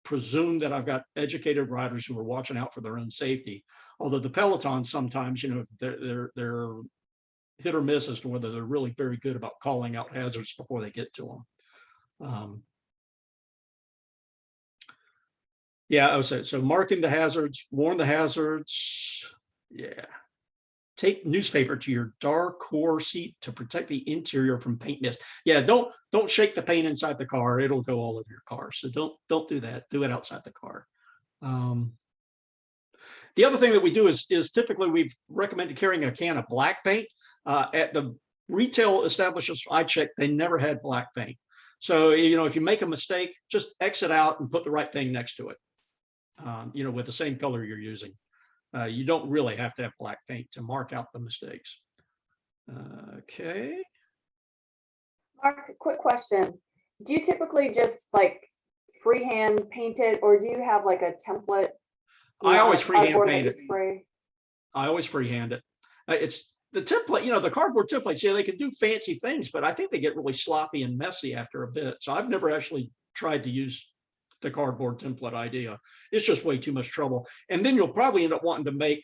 presume that I've got educated riders who are watching out for their own safety. Although the Peloton sometimes, you know, they're hit or miss as to whether they're really very good about calling out hazards before they get to them. Yeah, I would say so. Marking the hazards, warn the hazards. Yeah. Take newspaper to your dark core seat to protect the interior from paint mist. Yeah, don't shake the paint inside the car. It'll go all over your car. So don't do that. Do it outside the car. The other thing that we do is typically we've recommended carrying a can of black paint. At the retail establishments I checked, they never had black paint. So, you know, if you make a mistake, just exit out and put the right thing next to it, you know, with the same color you're using. You don't really have to have black paint to mark out the mistakes. Okay. Mark, quick question. Do you typically just like freehand paint it, or do you have like a template? I always freehand paint it. Spray? I always freehand it. It's the template, you know, the cardboard templates, yeah, they can do fancy things, but I think they get really sloppy and messy after a bit. So I've never actually tried to use the cardboard template idea. It's just way too much trouble. And then you'll probably end up wanting to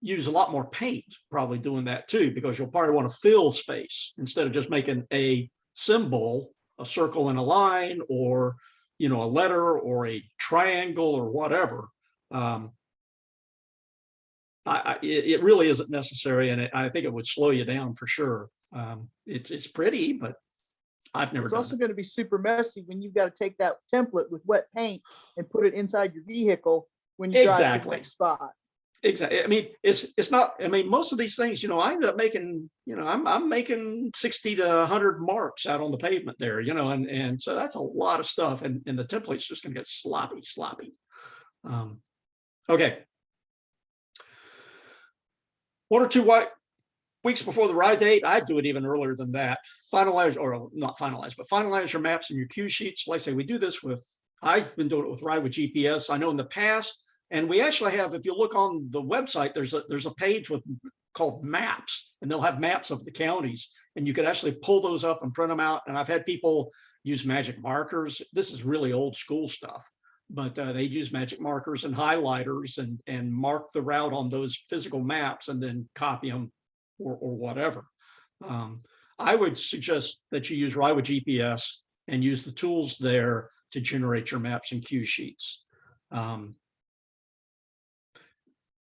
use a lot more paint, probably doing that too, because you'll probably want to fill space instead of just making a symbol, a circle and a line, or, you know, a letter or a triangle or whatever. It really isn't necessary, and I think it would slow you down for sure. It's pretty, but I've never It's done also it. going to be super messy when you've got to take that template with wet paint and put it inside your vehicle when you drive to the Exactly. next spot. Exactly. I mean, it's not. I mean, most of these things, I end up making. I'm making 60 to 100 marks out on the pavement there. And so that's a lot of stuff, and the template's just going to get sloppy. Okay. 1 or 2 weeks before the ride date, I'd do it even earlier than that. Finalize, or not finalize, but finalize your maps and your cue sheets. Like I say, we do this I've been doing it with Ride with GPS. I know in the past, and we actually have, if you look on the website, there's a page called maps, and they'll have maps of the counties, and you could actually pull those up and print them out. And I've had people use magic markers. This is really old school stuff, but they use magic markers and highlighters and mark the route on those physical maps and then copy them or whatever. I would suggest that you use Ride with GPS and use the tools there to generate your maps and cue sheets.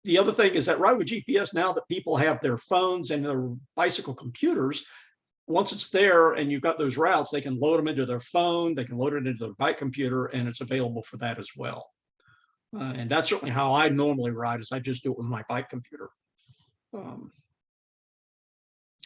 The other thing is that Ride with GPS, now that people have their phones and their bicycle computers, once it's there and you've got those routes, they can load them into their phone, they can load it into their bike computer, and it's available for that as well. And that's certainly how I normally ride, is I just do it with my bike computer.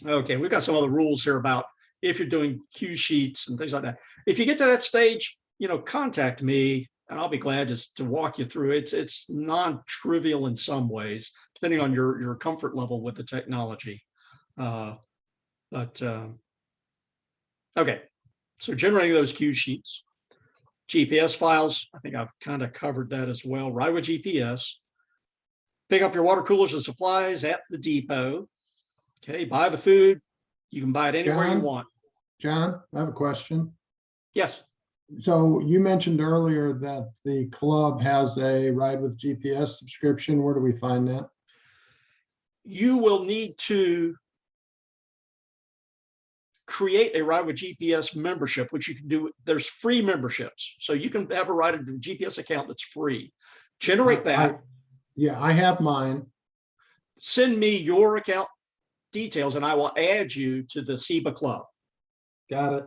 Okay, we've got some other rules here about if you're doing cue sheets and things like that. If you get to that stage, contact me and I'll be glad to walk you through it. It's non-trivial in some ways, depending on your comfort level with the technology. Okay, so generating those cue sheets. GPS files, I think I've kind of covered that as well. Ride with GPS. Pick up your water coolers and supplies at the depot. Okay, buy the food. You can buy it anywhere you want. John, I have a question. Yes. So you mentioned earlier that the club has a Ride with GPS subscription. Where do we find that? You will need to create a Ride with GPS membership, which you can do. There's free memberships. So you can have a Ride with GPS account that's free. Generate that. I have mine. Send me your account details and I will add you to the CIBA club. Got it.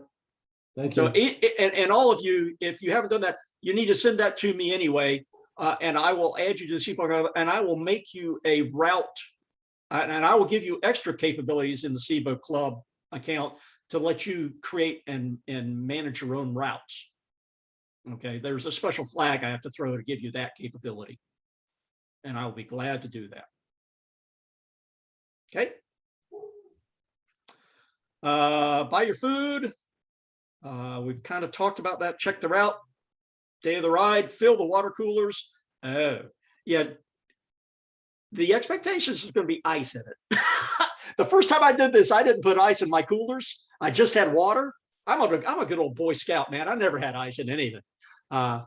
Thank So you. and all of you, if you haven't done that, you need to send that to me anyway. And I will add you to the CIBA club, and I will make you a route, and I will give you extra capabilities in the CIBA club account to let you create and manage your own routes. Okay, there's a special flag I have to throw to give you that capability, and I will be glad to do that. Okay. Buy your food. We've kind of talked about that. Check the route, day of the ride, fill the water coolers. Oh, yeah. The expectations is going to be ice in it. The first time I did this, I didn't put ice in my coolers. I just had water. I'm a good old Boy Scout, man. I never had ice in anything. And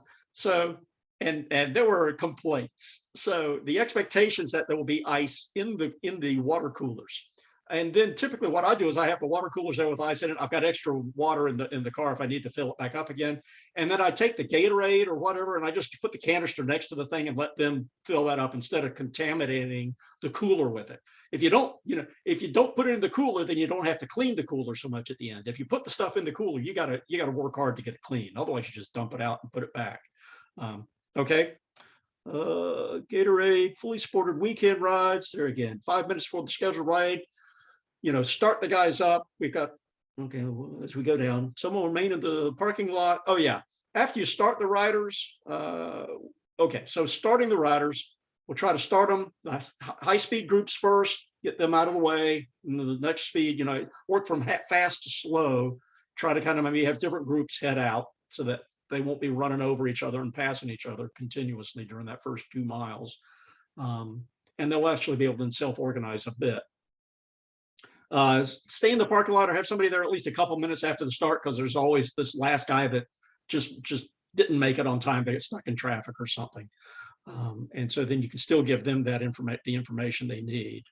there were complaints. So the expectations that there will be ice in the water coolers. And then typically what I do is I have the water coolers there with ice in it. I've got extra water in the car if I need to fill it back up again. And then I take the Gatorade or whatever, and I just put the canister next to the thing and let them fill that up instead of contaminating the cooler with it. If you don't put it in the cooler, then you don't have to clean the cooler so much at the end. If you put the stuff in the cooler, you gotta work hard to get it clean. Otherwise you just dump it out and put it back. Okay. Gatorade, fully supported weekend rides. There again, 5 minutes before the scheduled ride. Start the guys up. We've got, okay, as we go down, some will remain in the parking lot. Oh yeah. After you start the riders, okay, so starting the riders, we'll try to start them, high speed groups first, get them out of the way. And the next speed, work from fast to slow, try to kind of maybe have different groups head out so that they won't be running over each other and passing each other continuously during that first 2 miles. And they'll actually be able to self-organize a bit. Stay in the parking lot or have somebody there at least a couple minutes after the start, because there's always this last guy that just didn't make it on time. They get stuck in traffic or something. And so then you can still give them that the information they need.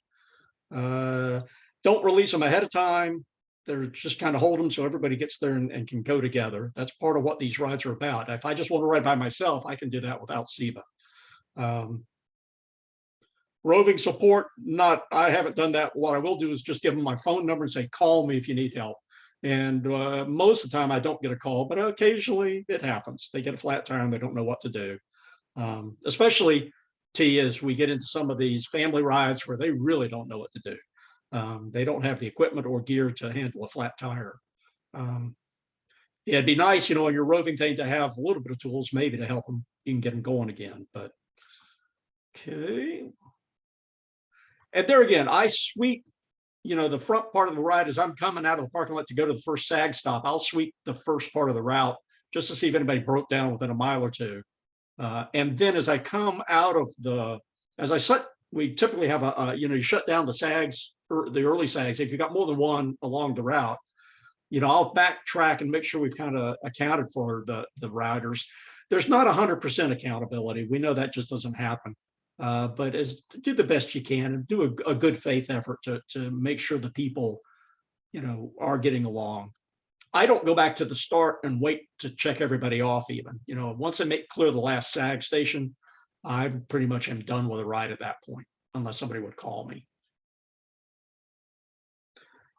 Don't release them ahead of time. They're just kind of hold them so everybody gets there and can go together. That's part of what these rides are about. If I just want to ride by myself, I can do that without CIBA. Roving support, I haven't done that. What I will do is just give them my phone number and say, call me if you need help. And most of the time I don't get a call, but occasionally it happens. They get a flat tire and they don't know what to do. Especially as we get into some of these family rides where they really don't know what to do. They don't have the equipment or gear to handle a flat tire. Yeah, it'd be nice, on your roving thing to have a little bit of tools, maybe to help them, you can get them going again, but okay. And there again, I sweep, the front part of the ride as I'm coming out of the parking lot to go to the first SAG stop. I'll sweep the first part of the route just to see if anybody broke down within a mile or two. And then as I come out of we typically have you shut down the SAGs or the early SAGs. If you've got more than one along the route, I'll backtrack and make sure we've kind of accounted for the riders. There's not 100% accountability. We know that just doesn't happen. But do the best you can and do a good faith effort to make sure the people, are getting along. I don't go back to the start and wait to check everybody off even. Once I make clear the last SAG station, I pretty much am done with a ride at that point, unless somebody would call me.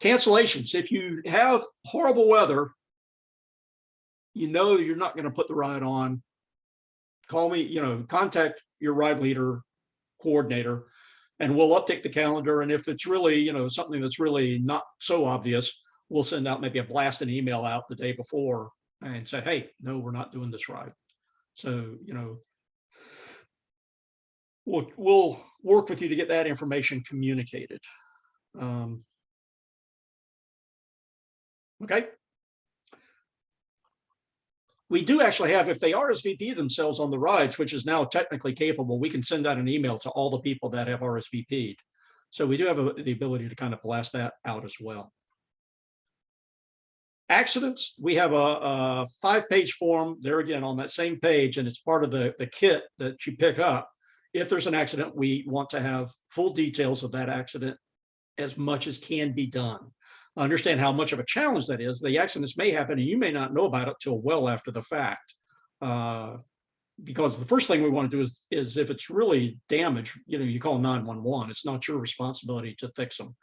Cancellations. If you have horrible weather, you're not going to put the ride on, call me, contact your ride leader, coordinator, and we'll update the calendar. And if it's really, something that's really not so obvious, we'll send out maybe a blast and email out the day before and say, hey, no, we're not doing this ride. So, we'll work with you to get that information communicated. Okay. We do actually have, if they RSVP themselves on the rides, which is now technically capable, we can send out an email to all the people that have RSVP'd. So we do have the ability to kind of blast that out as well. Accidents, we have a 5-page form there again on that same page, and it's part of the kit that you pick up. If there's an accident, we want to have full details of that accident as much as can be done. Understand how much of a challenge that is. The accidents may happen and you may not know about it till well after the fact. Because the first thing we want to do is if it's really damaged, you call 911. It's not your responsibility to fix them.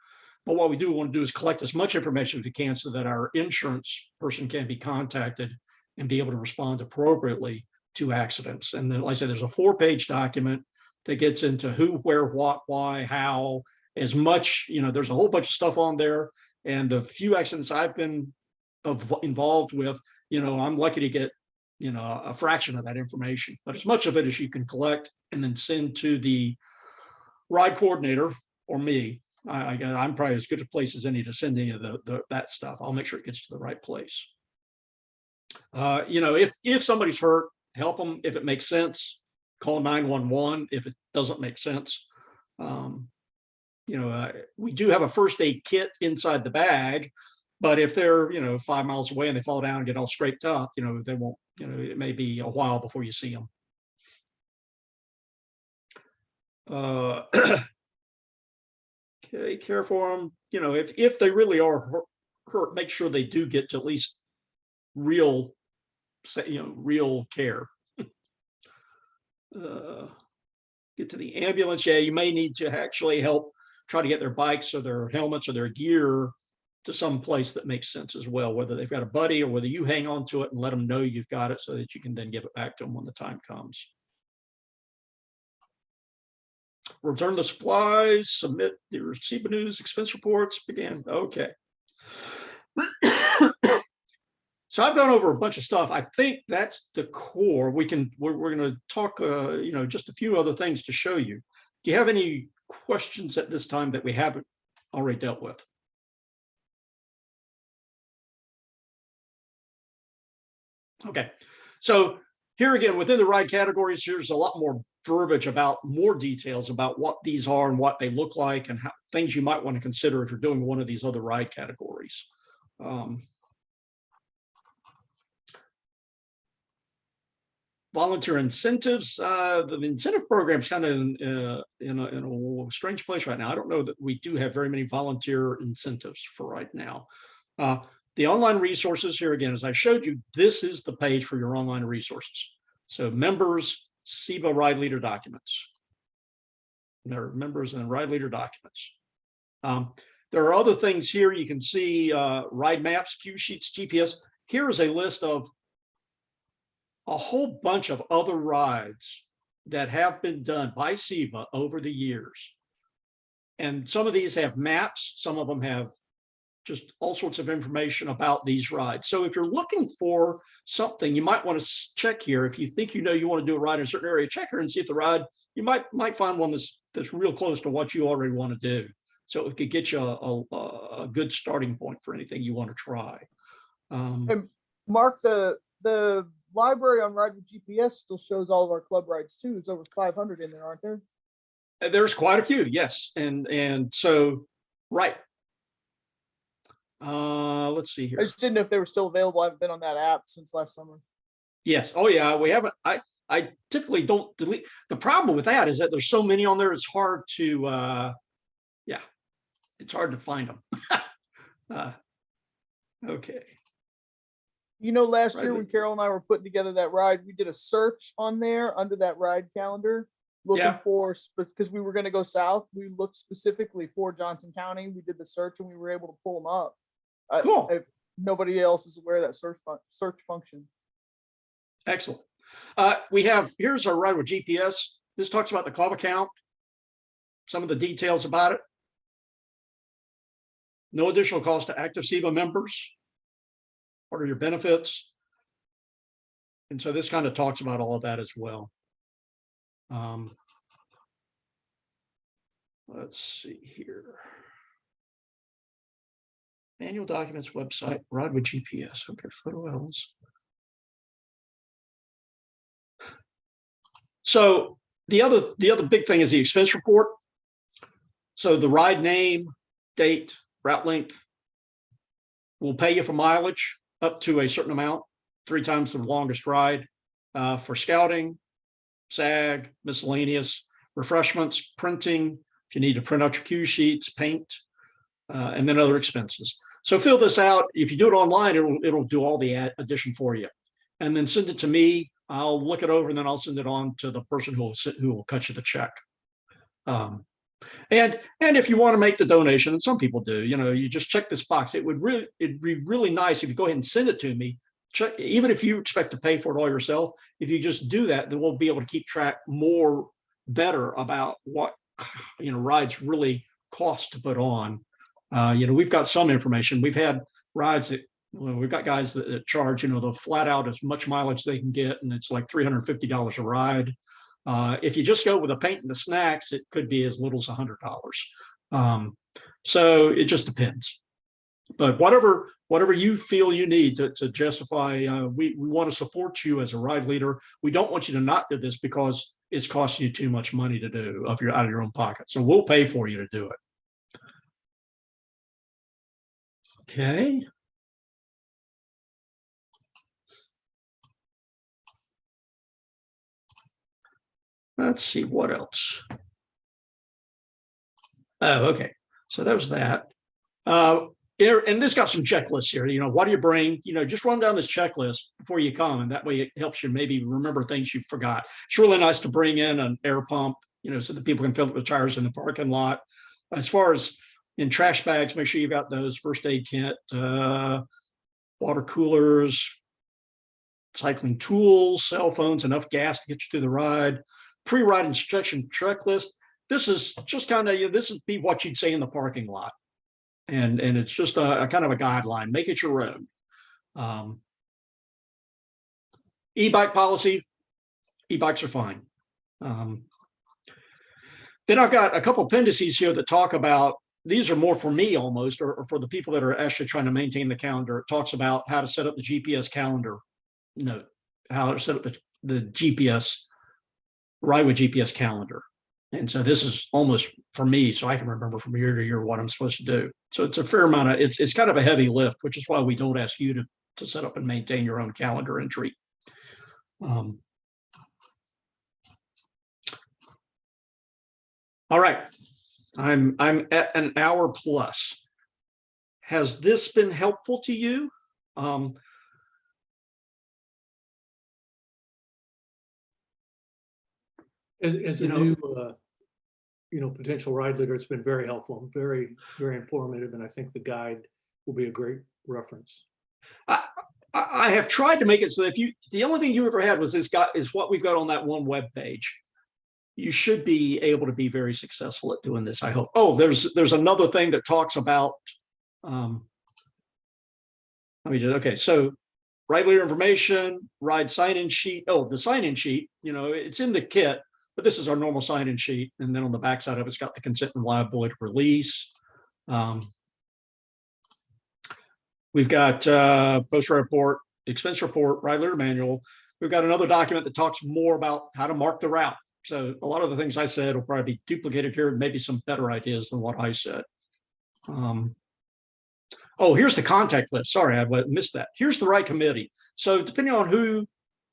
But what we do want to do is collect as much information as we can so that our insurance person can be contacted and be able to respond appropriately to accidents. And then, like I said, there's a 4-page document that gets into who, where, what, why, how, as much, there's a whole bunch of stuff on there. And the few accidents I've been involved with, I'm lucky to get, a fraction of that information, but as much of it as you can collect and then send to the ride coordinator or me. I'm probably as good a place as any to send any of that stuff. I'll make sure it gets to the right place. If somebody's hurt, help them. If it makes sense, call 911. If it doesn't make sense, we do have a first aid kit inside the bag, but if they're, 5 miles away and they fall down and get all scraped up, they won't, it may be a while before you see them. Okay, care for them, if they really are hurt, make sure they do get to at least real care. Get to the ambulance. Yeah, you may need to actually help try to get their bikes or their helmets or their gear to some place that makes sense as well, whether they've got a buddy or whether you hang on to it and let them know you've got it so that you can then give it back to them when the time comes. Return the supplies, submit your CIBA news, expense reports, begin. Okay. So I've gone over a bunch of stuff. I think that's the core. We're going to talk, just a few other things to show you. Do you have any questions at this time that we haven't already dealt with? Okay. So here again, within the ride categories, here's a lot more verbiage about more details about what these are and what they look like and how things you might want to consider if you're doing one of these other ride categories. Volunteer incentives. The incentive program is kind of in a strange place right now. I don't know that we do have very many volunteer incentives for right now. The online resources here again, as I showed you, this is the page for your online resources. So members, CIBA ride leader documents. There are members and ride leader documents. There are other things here. You can see ride maps, cue sheets, GPS. Here is a list of a whole bunch of other rides that have been done by CIBA over the years. And some of these have maps, some of them have just all sorts of information about these rides. So if you're looking for something, you might want to check here. If you think you want to do a ride in a certain area, check here and see if the ride, you might find one that's real close to what you already want to do. So it could get you a good starting point for anything you want to try. And Mark, the library on Ride with GPS still shows all of our club rides too. There's over 500 in there, aren't there? There's quite a few, yes. And so, right. Let's see here. I just didn't know if they were still available. I haven't been on that app since last summer. Yes. Oh yeah, we haven't. I typically don't delete. The problem with that is that there's so many on there, it's hard to, yeah, it's hard to find them. Okay. You know, last year Right. when Carol and I were putting together that ride, we did a search on there under that ride calendar, looking Yeah. for, because we were going to go south. We looked specifically for Johnson County. We did the search and we were able to pull them up. Cool. If nobody else is aware of that search function. Excellent. Here's our ride with GPS. This talks about the club account, some of the details about it. No additional cost to active CIBA members. What are your benefits? And so this kind of talks about all of that as well. Let's see here. Manual documents website, ride with GPS. Okay, photo elements. So the other big thing is the expense report. So the ride name, date, route length will pay you for mileage up to a certain amount, 3 times the longest ride, for scouting, SAG, miscellaneous, refreshments, printing, if you need to print out your cue sheets, paint, and then other expenses. So fill this out. If you do it online, it'll do all the addition for you, and then send it to me. I'll look it over and then I'll send it on to the person who will cut you the check. And if you want to make the donation, and some people do, you just check this box. It'd be really nice if you go ahead and send it to me. Check, even if you expect to pay for it all yourself, if you just do that, then we'll be able to keep track better about what rides really cost to put on. We've got some information. We've had rides that we've got guys that charge, the flat out as much mileage they can get, and it's like $350 a ride. If you just go with the paint and the snacks, it could be as little as $100. So it just depends. But whatever you feel you need to justify, we want to support you as a ride leader. We don't want you to not do this because it's costing you too much money to do out of your own pocket. So we'll pay for you to do it. Okay. Let's see what else. Oh, okay. So that was that. And this got some checklists here. What do you bring? Just run down this checklist before you come, and that way it helps you maybe remember things you forgot. It's really nice to bring in an air pump, so that people can fill up the tires in the parking lot. As far as in trash bags, make sure you've got those, first aid kit, water coolers, cycling tools, cell phones, enough gas to get you through the ride, pre-ride instruction checklist. This is just kind of, this would be what you'd say in the parking lot. And it's just a kind of a guideline. Make it your own. E-bike policy, e-bikes are fine. Then I've got a couple appendices here that talk about, these are more for me almost, or for the people that are actually trying to maintain the calendar. It talks about how to set up the GPS calendar note, how to set up the GPS, ride with GPS calendar. And so this is almost for me, so I can remember from year to year what I'm supposed to do. So it's a fair amount of, it's kind of a heavy lift, which is why we don't ask you to set up and maintain your own calendar entry. All right, I'm at an hour plus. Has this been helpful to you? As a You know- new, potential ride leader, it's been very helpful, very, very informative, and I think the guide will be a great reference. I have tried to make it so that the only thing you ever had was this guy is what we've got on that one web page. You should be able to be very successful at doing this, I hope. Oh, there's another thing that talks about, okay, so ride leader information, ride sign-in sheet. Oh, the sign-in sheet, it's in the kit, but this is our normal sign-in sheet. And then on the backside of it's got the consent and liability release. We've got post report, expense report, ride leader manual. We've got another document that talks more about how to mark the route. So a lot of the things I said will probably be duplicated here, and maybe some better ideas than what I said. Oh, here's the contact list. Sorry, I missed that. Here's the ride committee. So depending on who,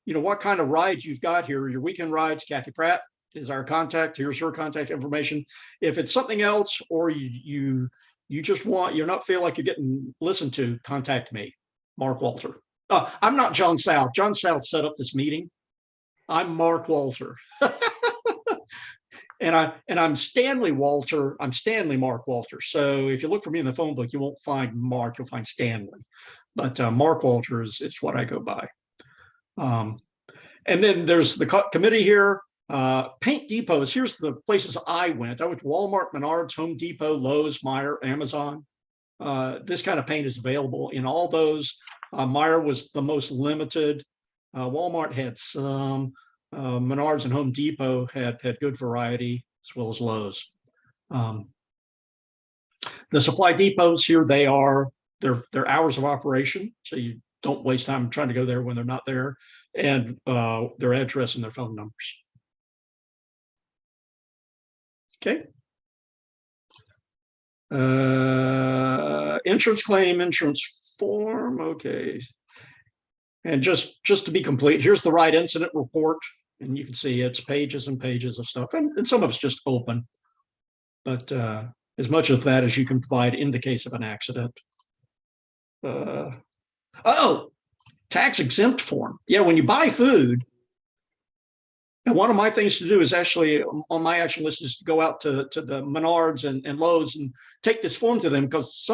what kind of rides you've got here, your weekend rides, Kathy Pratt is our contact. Here's her contact information. If it's something else, or you just you're not feel like you're getting listened to, contact me, Mark Walter. I'm not John South. John South set up this meeting. I'm Mark Walter. And I'm Stanley Walter. I'm Stanley Mark Walter. So if you look for me in the phone book, you won't find Mark, you'll find Stanley. But Mark Walter is what I go by. And then there's the committee here. Paint depots. Here's the places I went. I went to Walmart, Menards, Home Depot, Lowe's, Meijer, Amazon. This kind of paint is available in all those. Meijer was the most limited. Walmart had some. Menards and Home Depot had good variety, as well as Lowe's. The supply depots here, they're hours of operation, so you don't waste time trying to go there when they're not there, and their address and their phone numbers. Okay. Insurance claim, insurance form. Okay. And just to be complete, here's the ride incident report. And you can see it's pages and pages of stuff. And some of it's just open. But as much of that as you can provide in the case of an accident. Tax exempt form. Yeah, when you buy food, and one of my things to do is actually on my action list is to go out to the Menards and Lowe's and take this form to them, because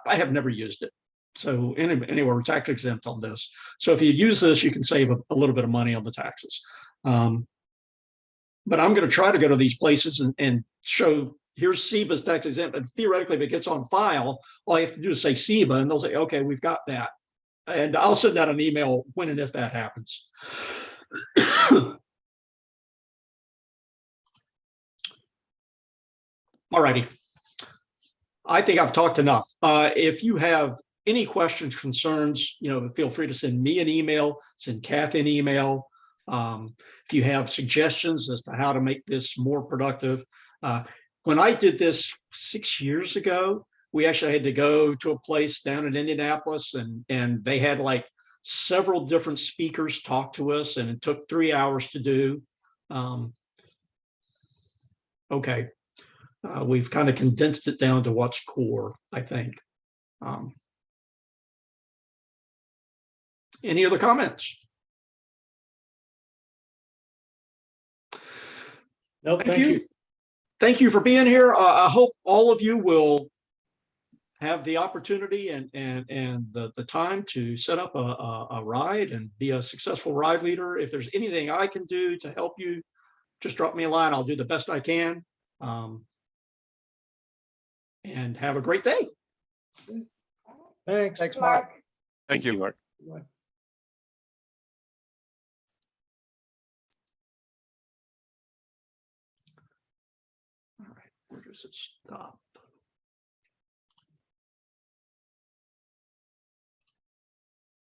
I have never used it. So anyway, we're tax exempt on this. So if you use this, you can save a little bit of money on the taxes. But I'm going to try to go to these places and show, here's CIBA's tax exempt. And theoretically, if it gets on file, all I have to do is say CIBA, and they'll say, okay, we've got that. And I'll send out an email when and if that happens. All righty. I think I've talked enough. If you have any questions, concerns, feel free to send me an email, send Kathy an email. If you have suggestions as to how to make this more productive. When I did this 6 years ago, we actually had to go to a place down in Indianapolis, and they had like several different speakers talk to us, and it took 3 hours to do. Okay. We've kind of condensed it down to what's core, I think. Any other comments? No, thank you. Thank you for being here. I hope all of you will have the opportunity and the time to set up a ride and be a successful ride leader. If there's anything I can do to help you, just drop me a line. I'll do the best I can. And have a great day. Thanks. Thanks, Mark. Thank you, Mark. Bye. All right, where does it stop?